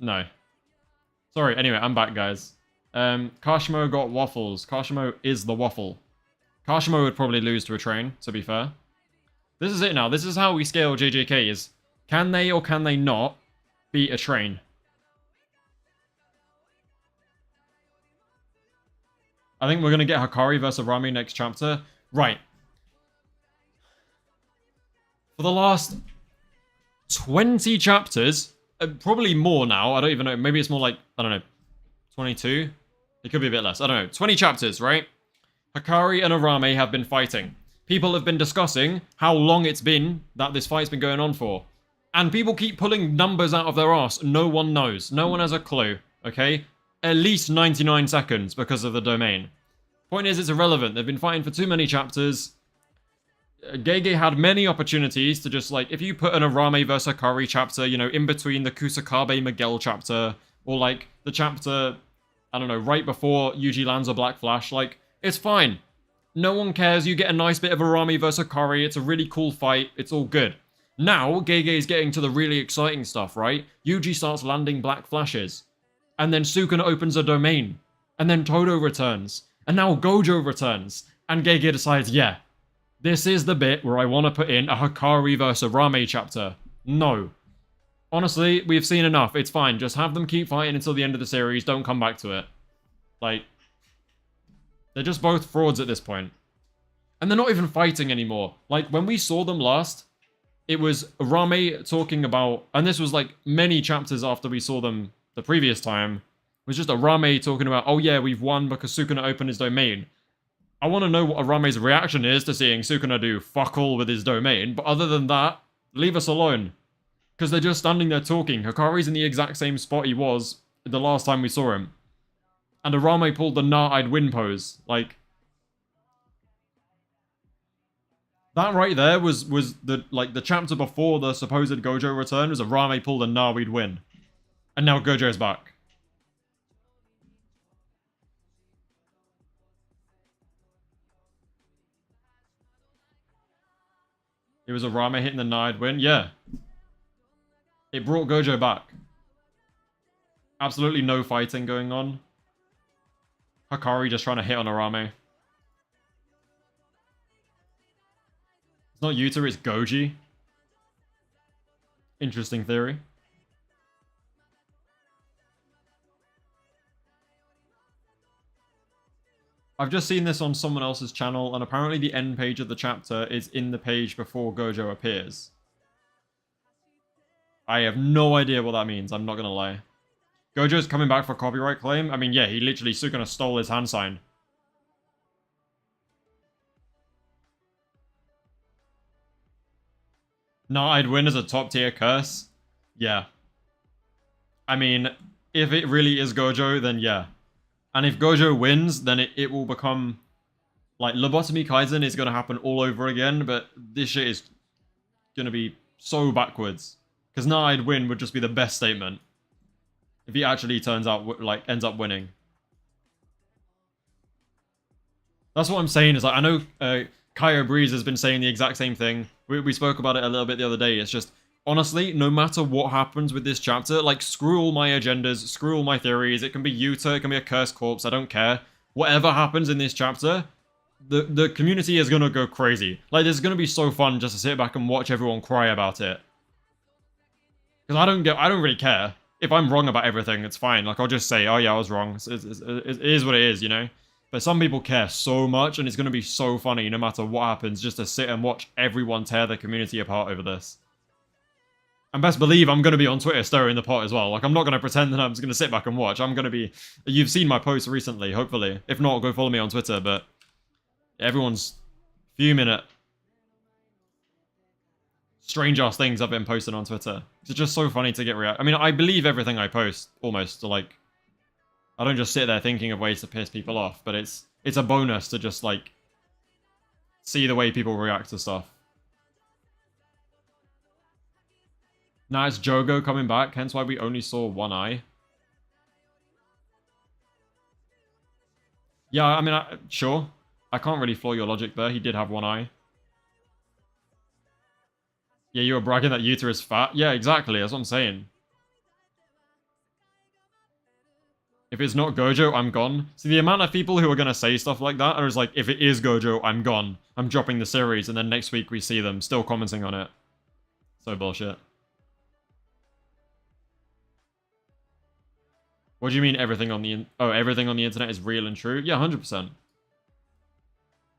No. Sorry. Anyway, I'm back, guys. Kashimo got waffles. Kashimo is the waffle. Kashimo would probably lose to a train, to be fair. This is it now. This is how we scale JJK is. Can they or can they not beat a train? I think we're going to get Hikari versus Rami next chapter. Right. For the last 20 chapters, probably more now, I don't even know, maybe it's more like, I don't know, 22? It could be a bit less, I don't know. 20 chapters, right? Hikari and Arame have been fighting. People have been discussing how long it's been that this fight's been going on for. And people keep pulling numbers out of their ass. No one knows. No one has a clue, okay? At least 99 seconds because of the domain. Point is, it's irrelevant. They've been fighting for too many chapters. Gege had many opportunities to just, like, if you put an Arame vs Hakari chapter, you know, in between the Kusakabe Miguel chapter, or, like, the chapter, I don't know, right before Yuji lands a Black Flash, like, it's fine. No one cares, you get a nice bit of Arame vs Hakari, it's a really cool fight, it's all good. Now, Gege is getting to the really exciting stuff, right? Yuji starts landing Black Flashes, and then Sukuna opens a domain, and then Todo returns, and now Gojo returns, and Gege decides, yeah, this is the bit where I want to put in a Hakari vs Arame chapter. No. Honestly, we've seen enough, it's fine, just have them keep fighting until the end of the series, don't come back to it. Like, they're just both frauds at this point. And they're not even fighting anymore. Like, when we saw them last, it was Rame talking about, and this was like many chapters after we saw them the previous time, it was just Arame talking about, oh yeah, we've won because Sukuna opened his domain. I want to know what Arame's reaction is to seeing Sukuna do fuck all with his domain, but other than that, leave us alone. Because they're just standing there talking. Hakari's in the exact same spot he was the last time we saw him. And Arame pulled the nah-I'd win pose. Like, that right there was the chapter before the supposed Gojo return was Arame pulled a nah we'd win. And now Gojo's back. It was Arame hitting the nah I'd win? Yeah. It brought Gojo back. Absolutely no fighting going on. Hakari just trying to hit on Arame. It's not Yuta, it's Goji. Interesting theory. I've just seen this on someone else's channel, and apparently the end page of the chapter is in the page before Gojo appears. I have no idea what that means, I'm not gonna lie. Gojo's coming back for copyright claim? I mean, yeah, he literally Sukuna stole his hand sign. Nah, I'd win as a top tier curse? Yeah. I mean, if it really is Gojo, then yeah. And if Gojo wins, then it will become... Like, Lobotomy Kaisen is going to happen all over again, but this shit is going to be so backwards. Because nah, I'd win would just be the best statement. If he actually turns out, like, ends up winning. That's what I'm saying, is like, I know Kaio Breeze has been saying the exact same thing. We spoke about it a little bit the other day. It's just, honestly, no matter what happens with this chapter, like, screw all my agendas, screw all my theories. It can be Yuta, it can be a cursed corpse, I don't care. Whatever happens in this chapter, the community is gonna go crazy. Like, this is gonna be so fun just to sit back and watch everyone cry about it. Because I don't really care. If I'm wrong about everything, it's fine. Like, I'll just say, oh yeah, I was wrong. It is what it is, you know? But some people care so much, and it's going to be so funny no matter what happens, just to sit and watch everyone tear their community apart over this. And best believe I'm going to be on Twitter stirring the pot as well. Like, I'm not going to pretend that I'm just going to sit back and watch. I'm going to be... You've seen my posts recently, hopefully. If not, go follow me on Twitter, but... Everyone's fuming at... strange-ass things I've been posting on Twitter. It's just so funny to get react. I mean, I believe everything I post, almost. So, like... I don't just sit there thinking of ways to piss people off, but it's a bonus to just, like, see the way people react to stuff. Now it's Jogo coming back, hence why we only saw one eye. Yeah, I mean, sure. I can't really flaw your logic there. He did have one eye. Yeah, you were bragging that Yuta is fat. Yeah, exactly. That's what I'm saying. If it's not Gojo, I'm gone. See, the amount of people who are going to say stuff like that are just like, if it is Gojo, I'm gone. I'm dropping the series, and then next week we see them still commenting on it. So bullshit. What do you mean everything on the... everything on the internet is real and true? Yeah, 100%.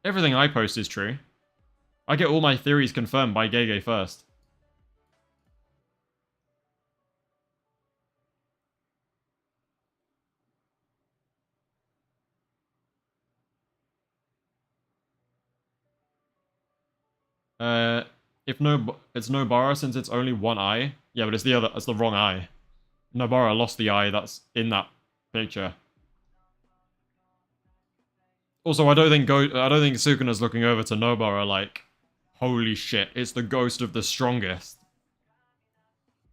Everything I post is true. I get all my theories confirmed by Gege first. If no, it's Nobara since it's only one eye. Yeah, but it's the wrong eye. Nobara lost the eye that's in that picture. Also, I don't think Sukuna's looking over to Nobara like, Holy shit, it's the ghost of the strongest.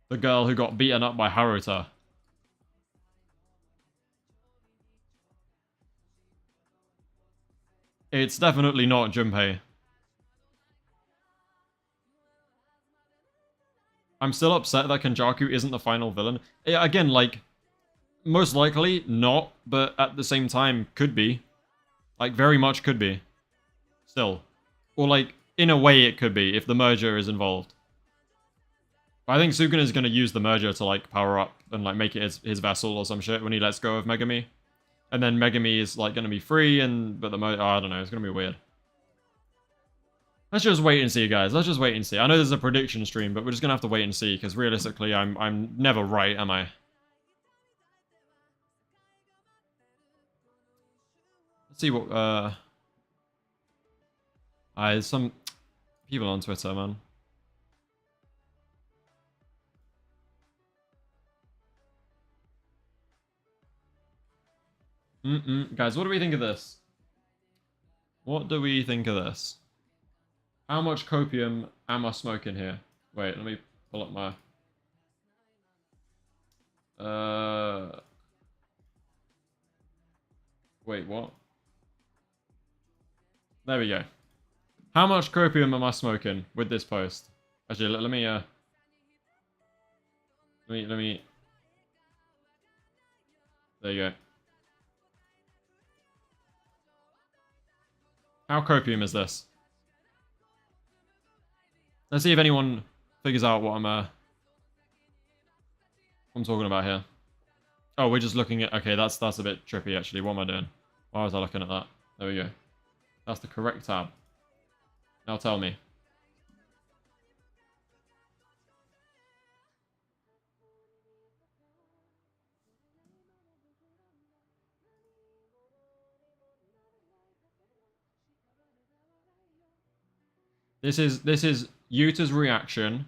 The girl who got beaten up by Haruta. It's definitely not Junpei. I'm still upset that Kenjaku isn't the final villain. Yeah, again, like, most likely not, but at the same time, could be. Like, very much could be. Still. Or, like, in a way it could be, if the merger is involved. But I think Sukuna's gonna use the merger to, like, power up and, like, make it his vessel or some shit when he lets go of Megami. And then Megami is, like, gonna be free, but the merger... Oh, I don't know, it's gonna be weird. Let's just wait and see, guys. Let's just wait and see. I know there's a prediction stream, but we're just gonna have to wait and see, because realistically, I'm never right, am I? Let's see what, there's some people on Twitter, man. Guys, what do we think of this? What do we think of this? How much copium am I smoking here? Wait, let me pull up my... Wait, what? There we go. How much copium am I smoking with this post? Actually, let me there you go. How copium is this? Let's see if anyone figures out what I'm talking about here. Oh, we're just looking at... Okay, that's a bit trippy, actually. What am I doing? Why was I looking at that? There we go. That's the correct tab. Now tell me. This is Yuta's reaction.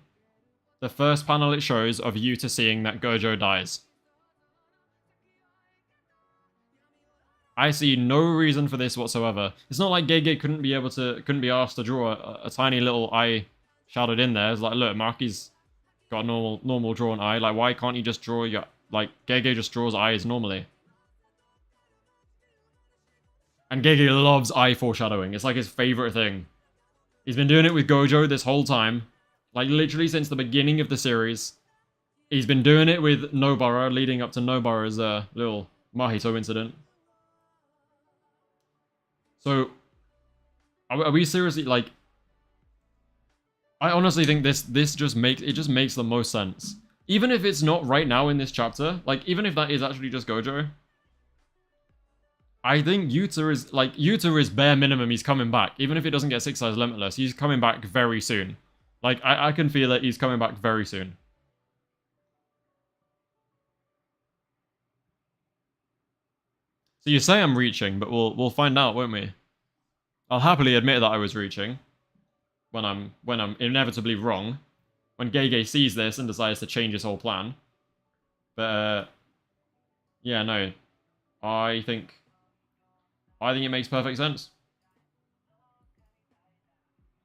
The first panel it shows of Yuta seeing that Gojo dies. I see no reason for this whatsoever. It's not like Gege couldn't be asked to draw a tiny little eye shadowed in there. It's like, look, Maki's got a normal drawn eye. Like, why can't you just draw your... Like, Gege just draws eyes normally. And Gege loves eye foreshadowing. It's like his favorite thing. He's been doing it with Gojo this whole time. Like, literally since the beginning of the series. He's been doing it with Nobara, leading up to Nobara's little Mahito incident. So, are we seriously, like... I honestly think this just makes the most sense. Even if it's not right now in this chapter, like, even if that is actually just Gojo, I think Yuta is bare minimum, he's coming back. Even if it doesn't get 6 size limitless, he's coming back very soon. Like, I can feel it, he's coming back very soon. So you say I'm reaching, but we'll find out, won't we? I'll happily admit that I was reaching. When I'm inevitably wrong. When Gege sees this and decides to change his whole plan. But yeah, no. I think it makes perfect sense.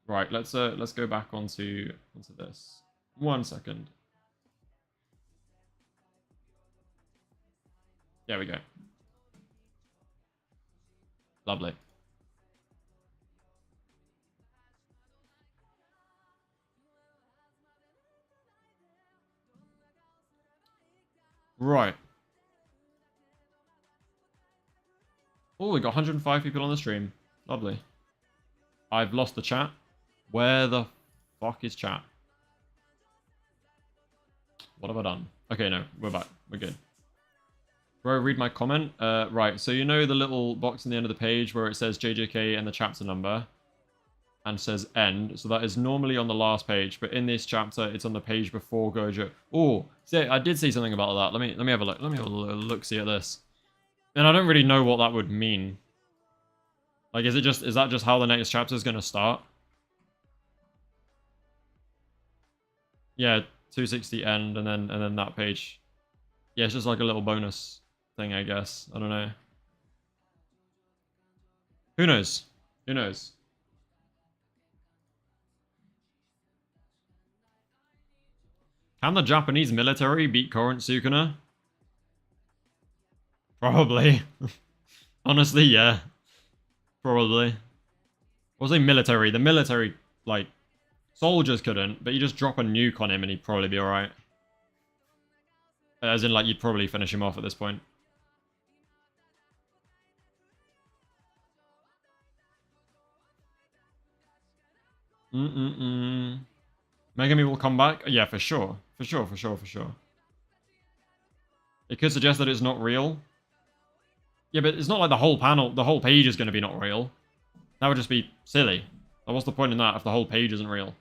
Right, let's go back onto this. 1 second. There we go. Lovely. Right. Oh, we got 105 people on the stream. Lovely. I've lost the chat. Where the fuck is chat? What have I done? Okay, no, we're back. We're good. Bro, read my comment. Right, so you know the little box in the end of the page where it says JJK and the chapter number and says end. So that is normally on the last page, but in this chapter, it's on the page before Gojo. Oh, see, I did see something about that. Let me have a look. Let me have a look see at this. And I don't really know what that would mean. Like, is that just how the next chapter is gonna start? Yeah, 260 end and then that page. Yeah, it's just like a little bonus thing, I guess. I don't know. Who knows? Who knows? Can the Japanese military beat current Sukuna? Probably. Honestly, yeah. Probably. Or say military. The military, like, soldiers couldn't, but you just drop a nuke on him and he'd probably be alright. As in, like, you'd probably finish him off at this point. Megami will come back? Yeah, for sure. For sure, for sure, for sure. It could suggest that it's not real. Yeah, but it's not like the whole panel, the whole page is going to be not real. That would just be silly. Like, what's the point in that if the whole page isn't real?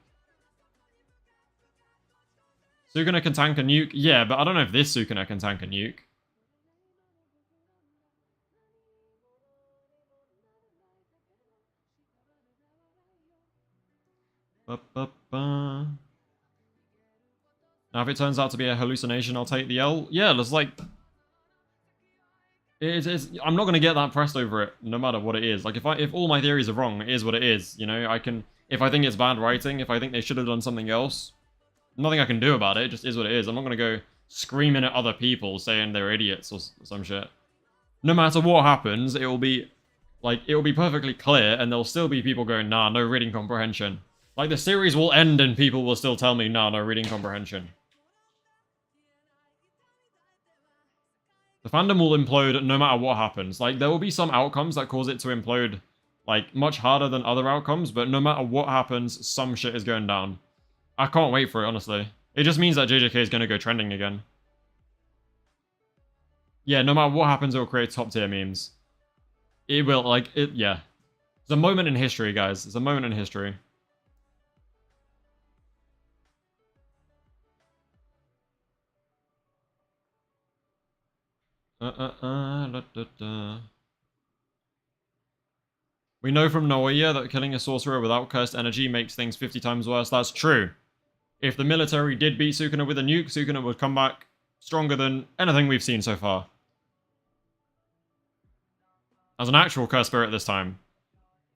Sukuna can tank a nuke? Yeah, but I don't know if this Sukuna can tank a nuke. Now, if it turns out to be a hallucination, I'll take the L. Yeah, there's like... I'm not going to get that pressed over it, no matter what it is. Like, if all my theories are wrong, it is what it is, you know? I can... If I think it's bad writing, if I think they should have done something else, nothing I can do about it, it just is what it is. I'm not going to go screaming at other people saying they're idiots or some shit. No matter what happens, it will be... Like, it will be perfectly clear, and there'll still be people going, nah, no reading comprehension. Like, the series will end and people will still tell me, nah, no reading comprehension. The fandom will implode no matter what happens. Like, there will be some outcomes that cause it to implode, like, much harder than other outcomes, but no matter what happens, some shit is going down. I can't wait for it, honestly. It just means that JJK is going to go trending again. Yeah, no matter what happens, it will create top-tier memes. It will, like, yeah. It's a moment in history, guys. It's a moment in history. We know from Naoya that killing a sorcerer without cursed energy makes things 50 times worse. That's true. If the military did beat Sukuna with a nuke, Sukuna would come back stronger than anything we've seen so far. As an actual cursed spirit this time.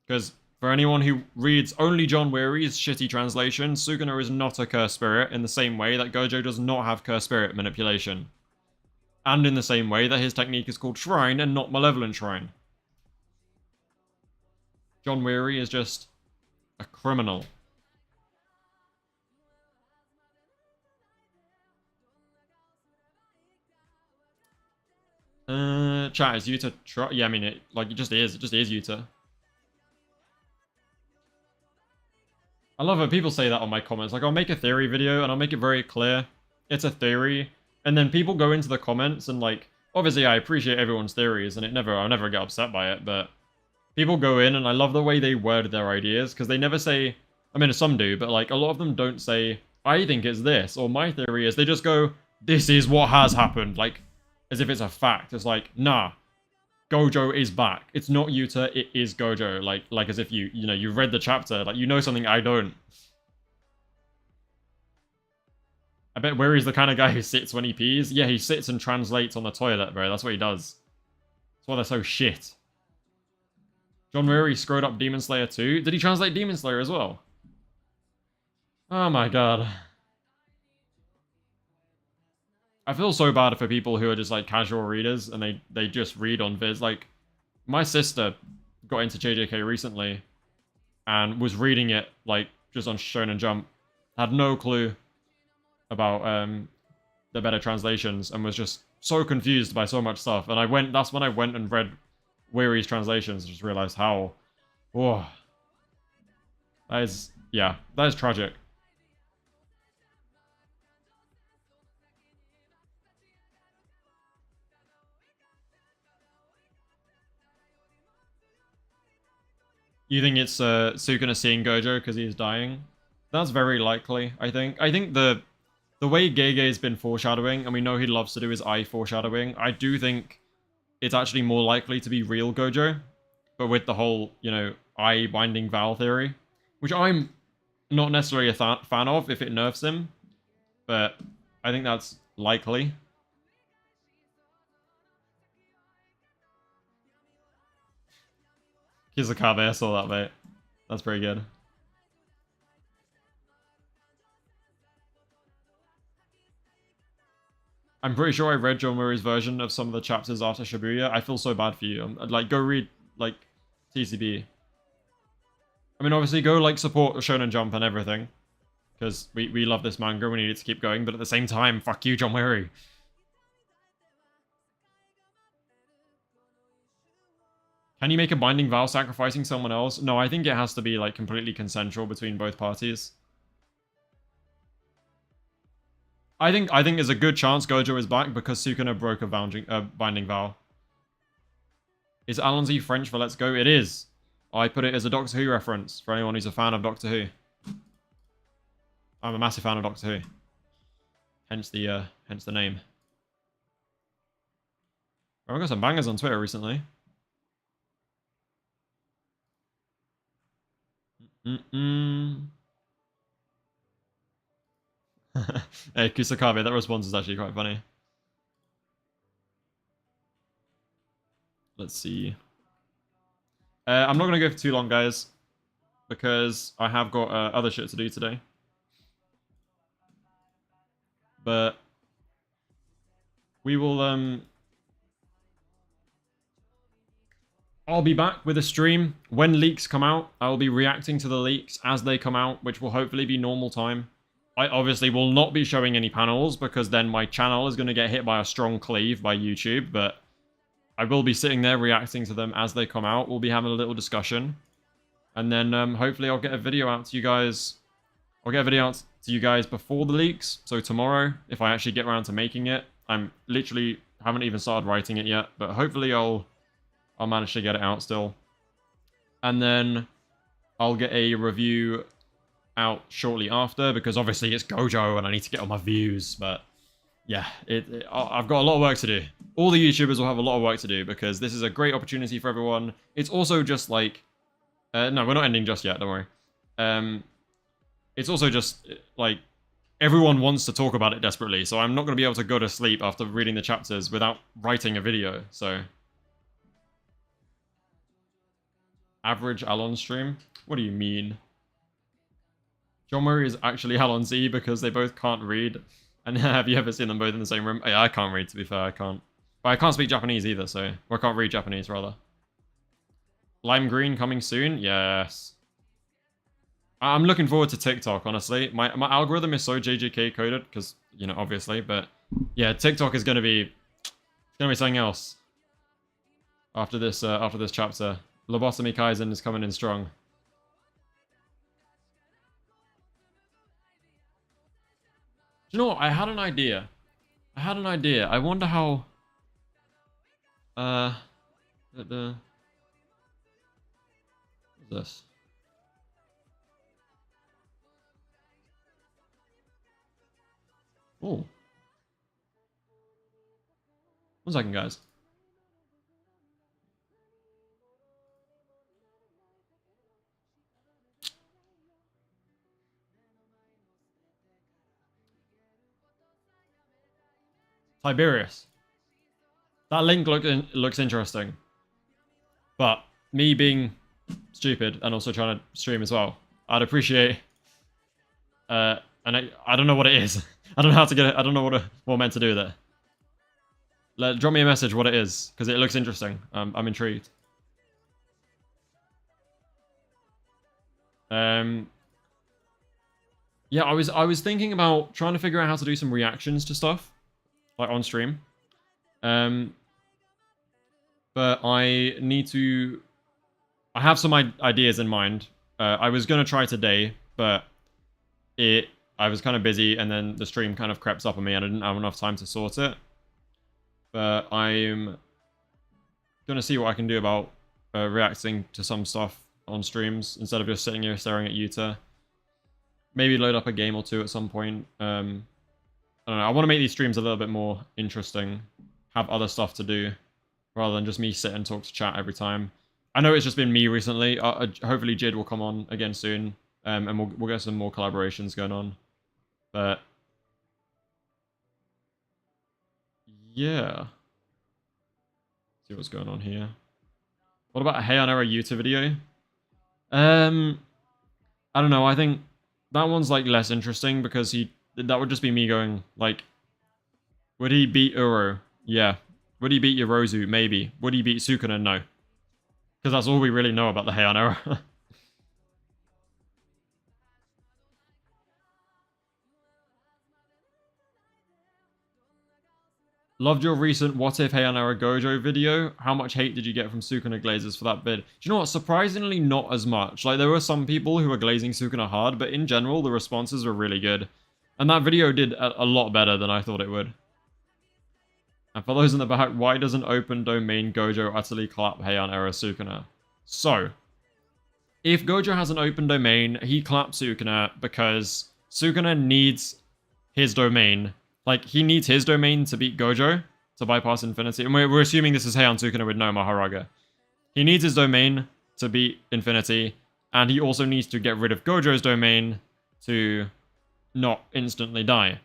Because for anyone who reads only John Weary's shitty translation, Sukuna is not a cursed spirit in the same way that Gojo does not have cursed spirit manipulation. And in the same way that his technique is called Shrine and not Malevolent Shrine. John Weary is just a criminal. Chat, is Yuta yeah, I mean, it just is Yuta. I love it, people say that on my comments, like, I'll make a theory video and I'll make it very clear it's a theory, and then people go into the comments and, like, obviously I appreciate everyone's theories and I'll never get upset by it, but people go in and I love the way they word their ideas, because they never say, I mean, some do, but, like, a lot of them don't say, I think it's this, or my theory is, they just go, this is what has happened, like, as if it's a fact. It's like, nah, Gojo is back. It's not Yuta, it is Gojo. Like as if you know, you've read the chapter, like, you know something I don't. I bet Weary's the kind of guy who sits when he pees. Yeah, he sits and translates on the toilet, bro. That's what he does. That's why they're so shit. John Weary screwed up Demon Slayer 2. Did he translate Demon Slayer as well? Oh my god. I feel so bad for people who are just, like, casual readers and they just read on Viz. Like, my sister got into JJK recently and was reading it, like, just on Shonen Jump. Had no clue about the better translations and was just so confused by so much stuff. And that's when I went and read Weary's translations and just realized how... Oh. That is tragic. You think it's Sukuna seeing Gojo because he's dying? That's very likely, I think. I think the way Gege's been foreshadowing, and we know he loves to do his eye foreshadowing, I do think it's actually more likely to be real Gojo, but with the whole, you know, eye binding Val theory, which I'm not necessarily a fan of if it nerfs him, but I think that's likely. Kizakabe, I saw that, mate. That's pretty good. I'm pretty sure I read John Murray's version of some of the chapters after Shibuya. I feel so bad for you. Like, go read, like, TCB. I mean, obviously, go, like, support Shonen Jump and everything. Because we love this manga, we need it to keep going. But at the same time, fuck you, John Murray. Can you make a binding vow sacrificing someone else? No, I think it has to be, like, completely consensual between both parties. I think there's a good chance Gojo is back because Sukuna broke a binding vow. Is Allons-Y French for let's go? It is. I put it as a Doctor Who reference for anyone who's a fan of Doctor Who. I'm a massive fan of Doctor Who. Hence the name. Oh, I got some bangers on Twitter recently. Hey, Kusakabe, that response is actually quite funny. Let's see. I'm not going to go for too long, guys, because I have got other shit to do today. But we will, I'll be back with a stream when leaks come out. I'll be reacting to the leaks as they come out, which will hopefully be normal time. I obviously will not be showing any panels because then my channel is going to get hit by a strong cleave by YouTube, but I will be sitting there reacting to them as they come out. We'll be having a little discussion. And then hopefully I'll get a video out to you guys. I'll get a video out to you guys before the leaks. So tomorrow, if I actually get around to making it. I'm literally haven't even started writing it yet, but hopefully I'll manage to get it out still. And then I'll get a review out shortly after, because obviously it's Gojo and I need to get all my views, but yeah, I've got a lot of work to do. All the YouTubers will have a lot of work to do because this is a great opportunity for everyone. It's also just like, no, we're not ending just yet, don't worry. It's also just like, everyone wants to talk about it desperately, so I'm not going to be able to go to sleep after reading the chapters without writing a video, so. Average Allon stream? What do you mean? John Murray is actually Allons-Y because they both can't read. And have you ever seen them both in the same room? Yeah, I can't read, to be fair, I can't. But I can't speak Japanese either, so... Or I can't read Japanese, rather. Lime Green coming soon? Yes. I'm looking forward to TikTok, honestly. My algorithm is so JJK coded, because, you know, obviously, but... Yeah, TikTok is going to be... It's going to be something else. After this chapter. Lobotomy Kaisen is coming in strong. You know what? I had an idea. I wonder how... What's this? Oh. 1 second, guys. Tiberius. That link looks interesting. But me being stupid and also trying to stream as well, I'd appreciate... and I don't know what it is. I don't know how to get it. I don't know what I'm meant to do there. Drop me a message what it is, because it looks interesting. I'm intrigued. Yeah, I was thinking about trying to figure out how to do some reactions to stuff. Like on stream. But I need to... I have some ideas in mind. I was going to try today, but I was kind of busy, and then the stream kind of crept up on me, and I didn't have enough time to sort it. But I'm going to see what I can do about reacting to some stuff on streams, instead of just sitting here staring at Yuta. Maybe load up a game or two at some point. I don't know, I want to make these streams a little bit more interesting, have other stuff to do, rather than just me sit and talk to chat every time. I know it's just been me recently. Hopefully Jid will come on again soon, and we'll get some more collaborations going on. But yeah, see what's going on here. What about a Heianera Yuta video? I don't know. I think that one's like less interesting because that would just be me going like, Would he beat Uro? Yeah. Would he beat Yorozu? Maybe. Would he beat Sukuna? No. Because that's all we really know about the Heian era. Loved your recent What If Heian Era Gojo video. How much hate did you get from Sukuna Glazers for that bid? Do you know what? Surprisingly not as much. Like, there were some people who were glazing Sukuna hard, but in general, the responses were really good. And that video did a lot better than I thought it would. And for those in the back, why doesn't open domain Gojo utterly clap Heian Era Sukuna? So, if Gojo has an open domain, he claps Sukuna because Sukuna needs his domain. Like, he needs his domain to beat Gojo, to bypass Infinity. And we're assuming this is Heian Sukuna with no Maharaga. He needs his domain to beat Infinity, and he also needs to get rid of Gojo's domain to not instantly die.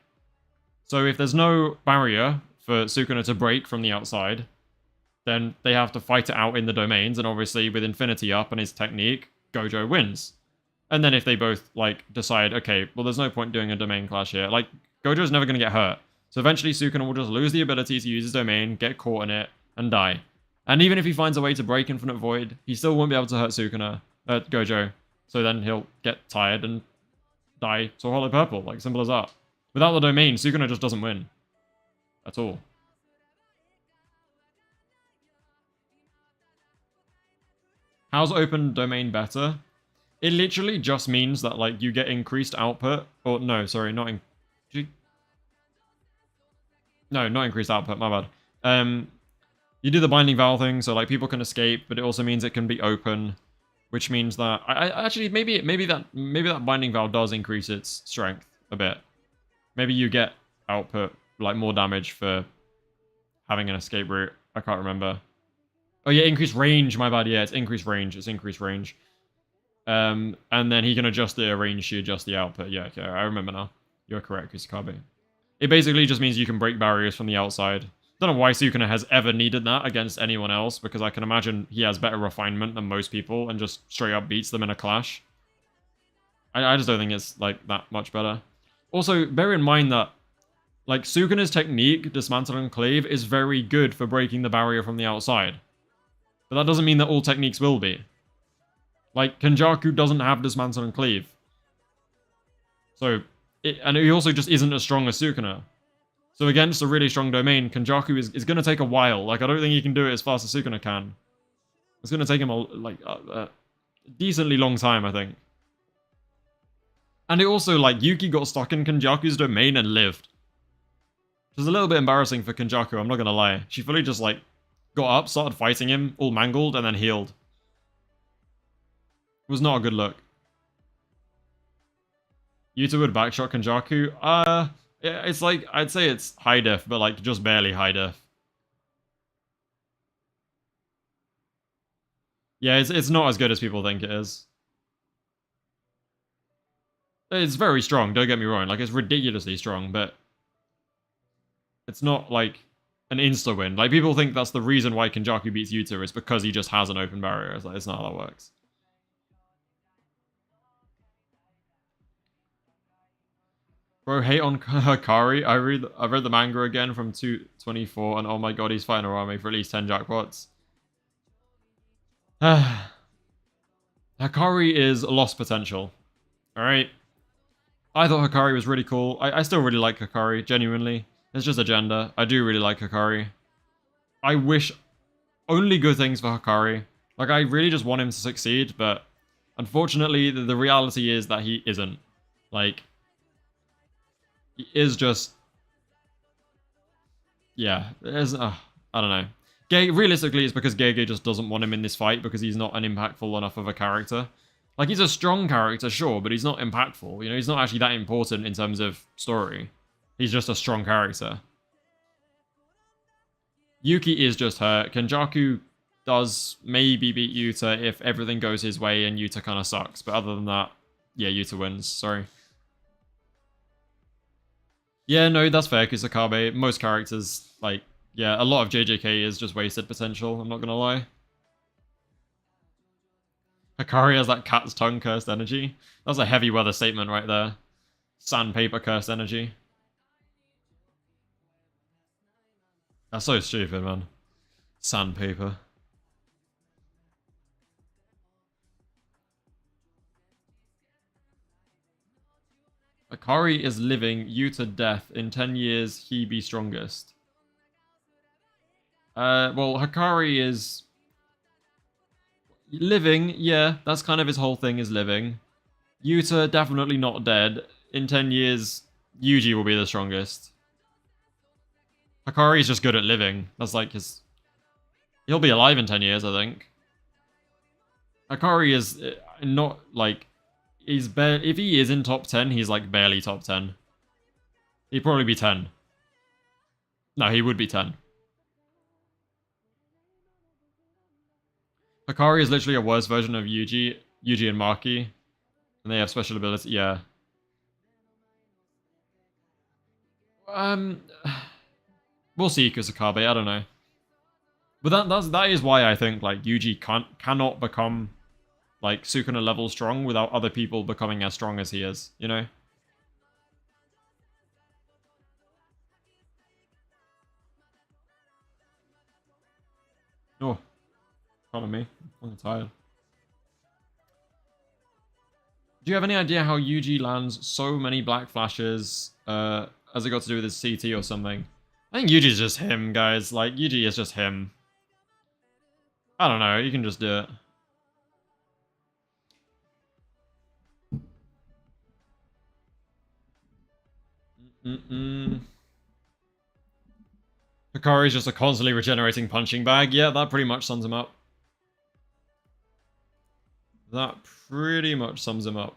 So if there's no barrier for Sukuna to break from the outside, then they have to fight it out in the domains, and obviously with Infinity up and his technique, Gojo wins. And then if they both, like, decide, okay, well, there's no point doing a domain clash here, like, Gojo's never going to get hurt. So eventually Sukuna will just lose the ability to use his domain, get caught in it, and die. And even if he finds a way to break Infinite Void, he still won't be able to hurt Gojo. So then he'll get tired and die to Hollow Purple, like, simple as that. Without the domain, Sukuna just doesn't win. At all. How's open domain better? It literally just means that, like, you get increased output. Or, no, sorry, not increased output, my bad. You do the binding valve thing, so, like, people can escape, but it also means it can be open, which means that... actually, maybe that binding valve does increase its strength a bit. Maybe you get output, like, more damage for having an escape route. I can't remember. Oh, yeah, increased range, my bad. Yeah, it's increased range. It's increased range. And then he can adjust the range to adjust the output. Yeah, okay, I remember now. You're correct, Kusakabe. It basically just means you can break barriers from the outside. Don't know why Sukuna has ever needed that against anyone else, because I can imagine he has better refinement than most people and just straight up beats them in a clash. I just don't think it's, like, that much better. Also, bear in mind that, like, Sukuna's technique, Dismantle and Cleave, is very good for breaking the barrier from the outside. But that doesn't mean that all techniques will be. Like, Kenjaku doesn't have Dismantle and Cleave. So, and he also just isn't as strong as Sukuna. So against a really strong domain, Kenjaku is going to take a while. Like, I don't think he can do it as fast as Sukuna can. It's going to take him a decently long time, I think. And it also, like, Yuki got stuck in Kenjaku's domain and lived. Which is a little bit embarrassing for Kenjaku, I'm not going to lie. She fully just, like, got up, started fighting him, all mangled, and then healed. It was not a good look. Yuta would backshot Kenjaku? Yeah, it's like, I'd say it's high def, but, like, just barely high def. Yeah, it's not as good as people think it is. It's very strong, don't get me wrong. Like, it's ridiculously strong, but it's not, like, an insta-win. Like, people think that's the reason why Kenjaku beats Yuta, is because he just has an open barrier. It's like, it's not how that works. Bro, hate on Hikari. I read the manga again from 224, and oh my god, he's fighting Arame for at least 10 jackpots. Hikari is lost potential. Alright? I thought Hikari was really cool. I still really like Hikari, genuinely. It's just agenda. I do really like Hikari. I wish only good things for Hikari. Like, I really just want him to succeed, but unfortunately, the reality is that he isn't. Like, he is just... Yeah, I don't know. Realistically, it's because Gege just doesn't want him in this fight because he's not an impactful enough of a character. Like, he's a strong character, sure, but he's not impactful. You know, he's not actually that important in terms of story. He's just a strong character. Yuki is just hurt. Kenjaku does maybe beat Yuta if everything goes his way and Yuta kind of sucks. But other than that, yeah, Yuta wins. Sorry. Yeah, no, that's fair, Kusakabe. Most characters, like, yeah, a lot of JJK is just wasted potential, I'm not gonna lie. Hikari has that cat's tongue cursed energy. That's a heavy weather statement right there. Sandpaper cursed energy. That's so stupid, man. Sandpaper. Akari is living, you to death. In 10 years, he be strongest. Well, Hakari is living, yeah, that's kind of his whole thing is living. Yuta, definitely not dead. In 10 years, Yuji will be the strongest. Hakari's just good at living. That's like his... He'll be alive in 10 years, I think. Hakari is not, like... He's if he is in top 10, he's like barely top 10. He'd probably be 10. No, he would be 10. Hakari is literally a worse version of Yuji and Maki. And they have special ability, yeah. We'll see Kusakabe, I don't know. But that is why I think like Yuji cannot become like Sukuna level strong without other people becoming as strong as he is, you know? Oh, pardon me, I'm tired. Do you have any idea how Yuji lands so many black flashes? Has it got to do with his CT or something? I think Yuji's just him, guys. Like, Yuji is just him. I don't know, you can just do it. Hikari's just a constantly regenerating punching bag. Yeah, that pretty much sums him up. That pretty much sums him up.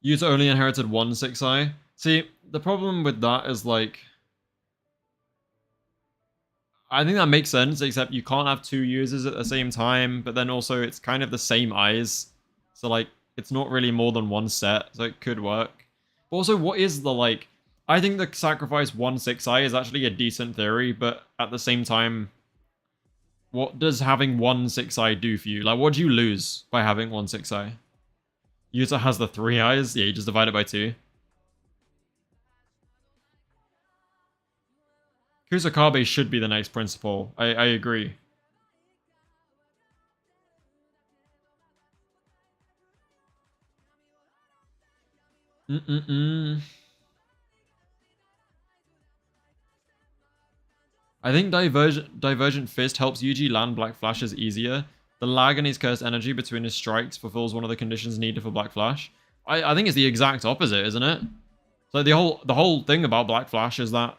Yuta only inherited one 6-eye. See, the problem with that is like... I think that makes sense, except you can't have two users at the same time, but then also it's kind of the same eyes. So like, it's not really more than one set, so it could work. But also, what is the like... I think the sacrifice one 6-eye is actually a decent theory, but at the same time, what does having one 6-eye do for you? Like, what do you lose by having one 6-eye? Yuta has the 3 eyes? Yeah, you just divide it by 2. Kusakabe should be the next principal. I agree. I think Divergent Fist helps Yuji land Black Flashes easier. The lag in his cursed energy between his strikes fulfills one of the conditions needed for Black Flash. I think it's the exact opposite, isn't it? So the whole thing about Black Flash is that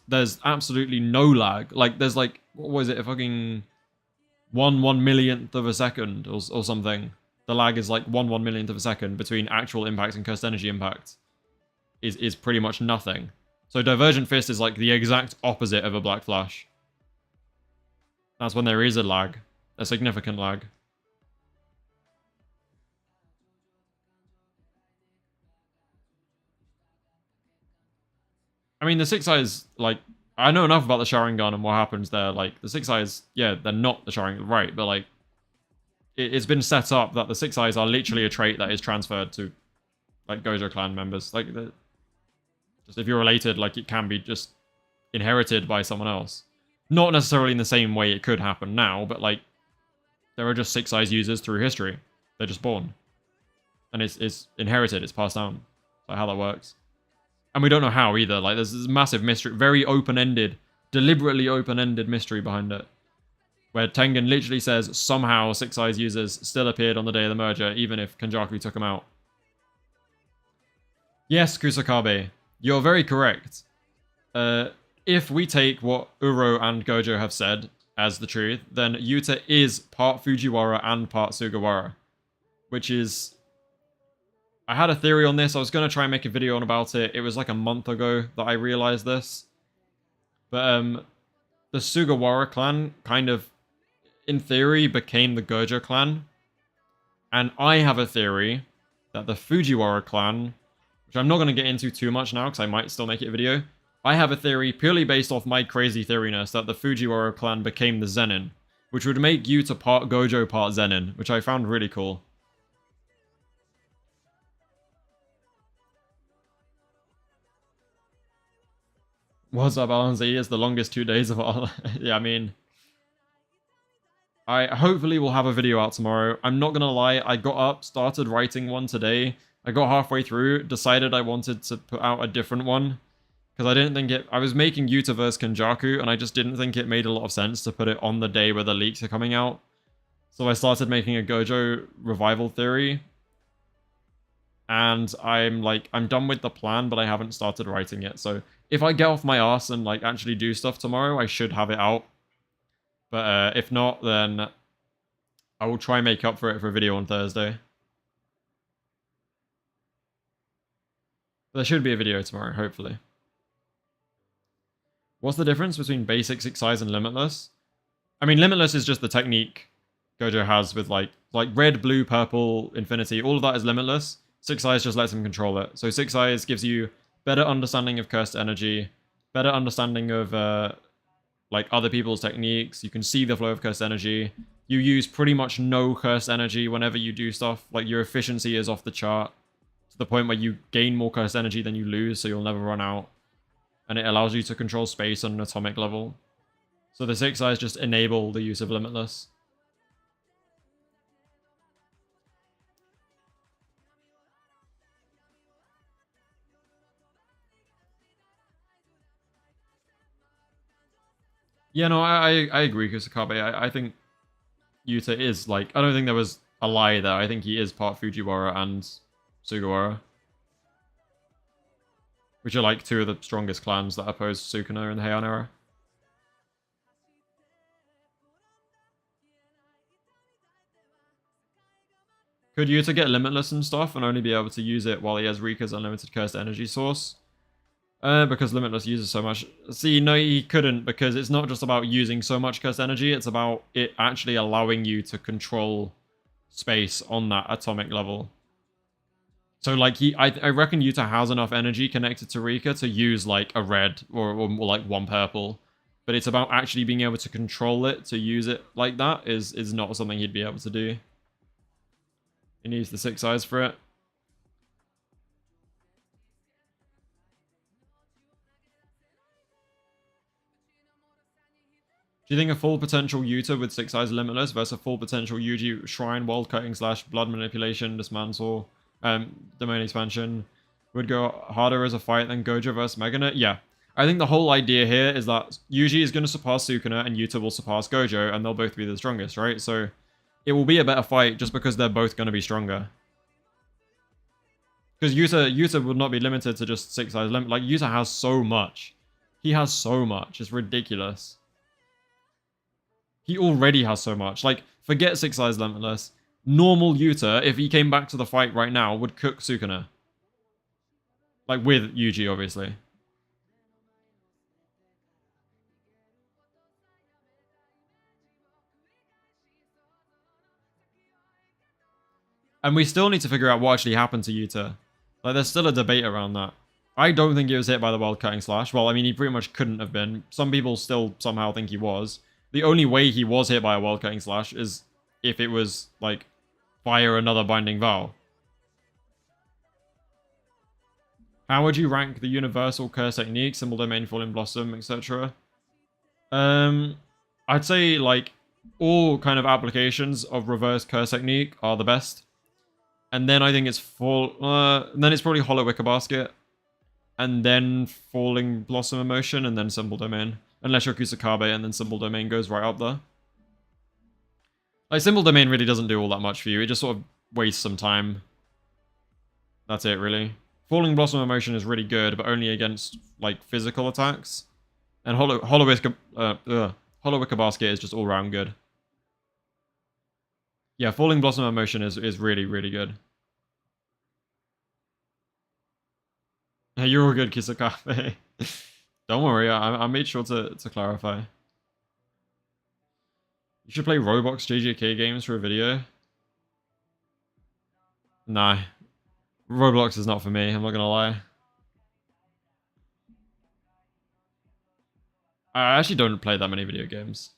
there's absolutely no lag. Like there's like, what was it, a fucking 1/1,000,000th of a second or something. The lag is like 1/1,000,000th of a second between actual impact and cursed energy impact. Is pretty much nothing. So Divergent Fist is like the exact opposite of a Black Flash. That's when there is a lag. A significant lag. I mean, the 6-eyes, like, I know enough about the Sharingan and what happens there. Like, the 6-eyes, yeah, they're not the Sharingan, right, but like, it's been set up that the 6-eyes are literally a trait that is transferred to, like, Gojo clan members. Like, just if you're related, like, it can be just inherited by someone else. Not necessarily in the same way it could happen now, but like, there are just 6-eyes users through history. They're just born. And it's inherited, it's passed down. Like how that works. And we don't know how either. Like, there's this massive mystery, very open-ended, deliberately open-ended mystery behind it. Where Tengen literally says, somehow 6-eyes users still appeared on the day of the merger, even if Kenjaku took them out. Yes, Kusakabe, you're very correct. If we take what Uro and Gojo have said as the truth, then Yuta is part Fujiwara and part Sugawara. Which is... I had a theory on this. I was going to try and make a video on about it. It was like a month ago that I realized this. But the Sugawara clan kind of, in theory, became the Gojo clan. And I have a theory that the Fujiwara clan, which I'm not going to get into too much now because I might still make it a video, I have a theory purely based off my crazy theoriness that the Fujiwara clan became the Zenin, which would make Yuta part Gojo, part Zenin, which I found really cool. What's up, Allons-Y? It's the longest 2 days of all. Yeah, I mean, I hopefully will have a video out tomorrow. I'm not gonna lie, I got up, started writing one today. I got halfway through, decided I wanted to put out a different one. Because I didn't think it... I was making Yuta vs Kenjaku, and I just didn't think it made a lot of sense to put it on the day where the leaks are coming out. So I started making a Gojo revival theory. And I'm done with the plan, but I haven't started writing it. So if I get off my ass and like actually do stuff tomorrow, I should have it out. But if not, then I will try and make up for it for a video on Thursday. There should be a video tomorrow, hopefully. What's the difference between basic, Six Eyes, and Limitless? I mean, Limitless is just the technique Gojo has with like red, blue, purple, infinity. All of that is Limitless. Six Eyes just lets him control it. So Six Eyes gives you better understanding of cursed energy, better understanding of like other people's techniques. You can see the flow of cursed energy. You use pretty much no cursed energy whenever you do stuff. Like your efficiency is off the chart to the point where you gain more cursed energy than you lose, so you'll never run out. And it allows you to control space on an atomic level. So the Six Eyes just enable the use of Limitless. Yeah, no, I agree, Kusakabe. I think Yuta is, like... I don't think there was a lie there. I think he is part Fujiwara and Sugawara. Which are, like, two of the strongest clans that opposed Sukuna in the Heian era. Could Yuta get Limitless and stuff and only be able to use it while he has Rika's unlimited cursed energy source? Because Limitless uses so much. See, no, he couldn't, because it's not just about using so much cursed energy, it's about it actually allowing you to control space on that atomic level. So, like, I reckon Yuta has enough energy connected to Rika to use, like, a red or like, one purple. But it's about actually being able to control it, to use it like that, is not something he'd be able to do. He needs the Six Eyes for it. Do you think a full potential Yuta with Six Eyes Limitless versus a full potential Yuji Shrine World Cutting / Blood Manipulation Dismantle Domain Expansion would go harder as a fight than Gojo versus Megane? Yeah. I think the whole idea here is that Yuji is going to surpass Sukuna and Yuta will surpass Gojo, and they'll both be the strongest, right? So it will be a better fight just because they're both going to be stronger. Because Yuta would not be limited to just Six Eyes Limit. Like, Yuta has so much. He has so much. It's ridiculous. He already has so much. Like, forget Six Eyes Limitless. Normal Yuta, if he came back to the fight right now, would cook Sukuna. Like, with Yuji, obviously. And we still need to figure out what actually happened to Yuta. Like, there's still a debate around that. I don't think he was hit by the World Cutting Slash. Well, I mean, he pretty much couldn't have been. Some people still somehow think he was. The only way he was hit by a World Cutting Slash is if it was, like, via another Binding Vow. How would you rank the Universal Curse Technique, Symbol Domain, Falling Blossom, etc.? I'd say, like, all kind of applications of Reverse Curse Technique are the best. And then I think it's then it's probably Hollow Wicker Basket. And then Falling Blossom Emotion, and then Symbol Domain. Unless you're Kusakabe, and then Symbol Domain goes right up there. Like, Symbol Domain really doesn't do all that much for you. It just sort of wastes some time. That's it, really. Falling Blossom Emotion is really good, but only against, like, physical attacks. And Hollow Wicker Basket is just all-round good. Yeah, Falling Blossom Emotion is really, really good. Hey, you're all good, Kisakabe. Don't worry, I made sure to clarify. You should play Roblox JJK games for a video. Nah. Roblox is not for me, I'm not gonna lie. I actually don't play that many video games.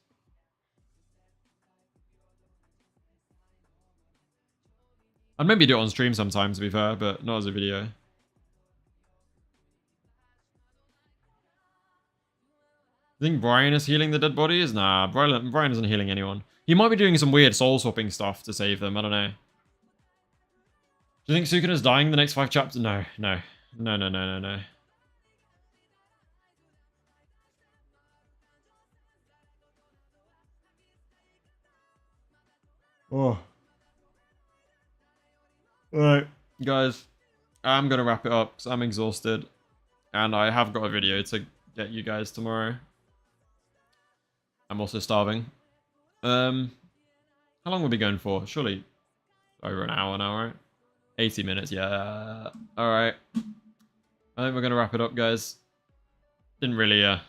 I'd maybe do it on stream sometimes, to be fair, but not as a video. I think Brian is healing the dead bodies? Nah, Brian isn't healing anyone. He might be doing some weird soul-swapping stuff to save them, I don't know. Do you think Sukuna's dying in the next 5 chapters? No, no. No, no, no, no, no. Oh. Alright, guys. I'm gonna wrap it up because I'm exhausted. And I have got a video to get you guys tomorrow. I'm also starving. How long will we be going for? Surely over an hour now, right? 80 minutes, yeah. Alright. I think we're gonna wrap it up, guys. Didn't really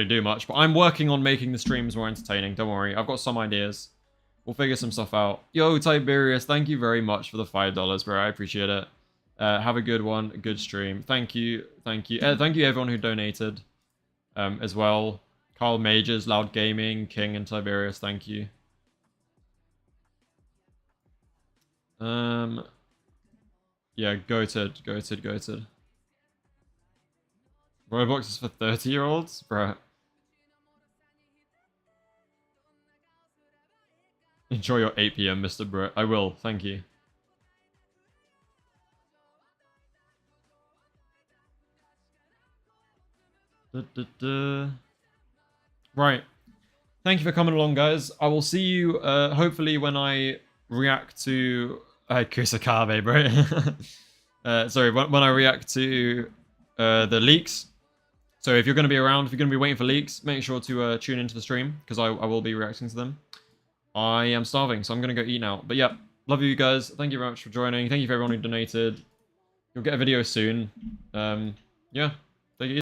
do much, but I'm working on making the streams more entertaining. Don't worry, I've got some ideas. We'll figure some stuff out. Yo, Tiberius, thank you very much for the $5, bro. I appreciate it. Have a good one, a good stream. Thank you, thank you. Thank you everyone who donated as well. Carl Majors, Loud Gaming, King, and Tiberius, thank you. Yeah, goated. Roblox is for 30-year-olds? Bruh. Enjoy your 8 PM, Mr. Brett. I will, thank you. Right. Thank you for coming along, guys. I will see you, hopefully, when I react to... Kusakabe, bro. Sorry, when I react to the leaks. So if you're going to be around, if you're going to be waiting for leaks, make sure to tune into the stream, because I will be reacting to them. I am starving, so I'm going to go eat now. But yeah, love you guys. Thank you very much for joining. Thank you for everyone who donated. You'll get a video soon. Yeah.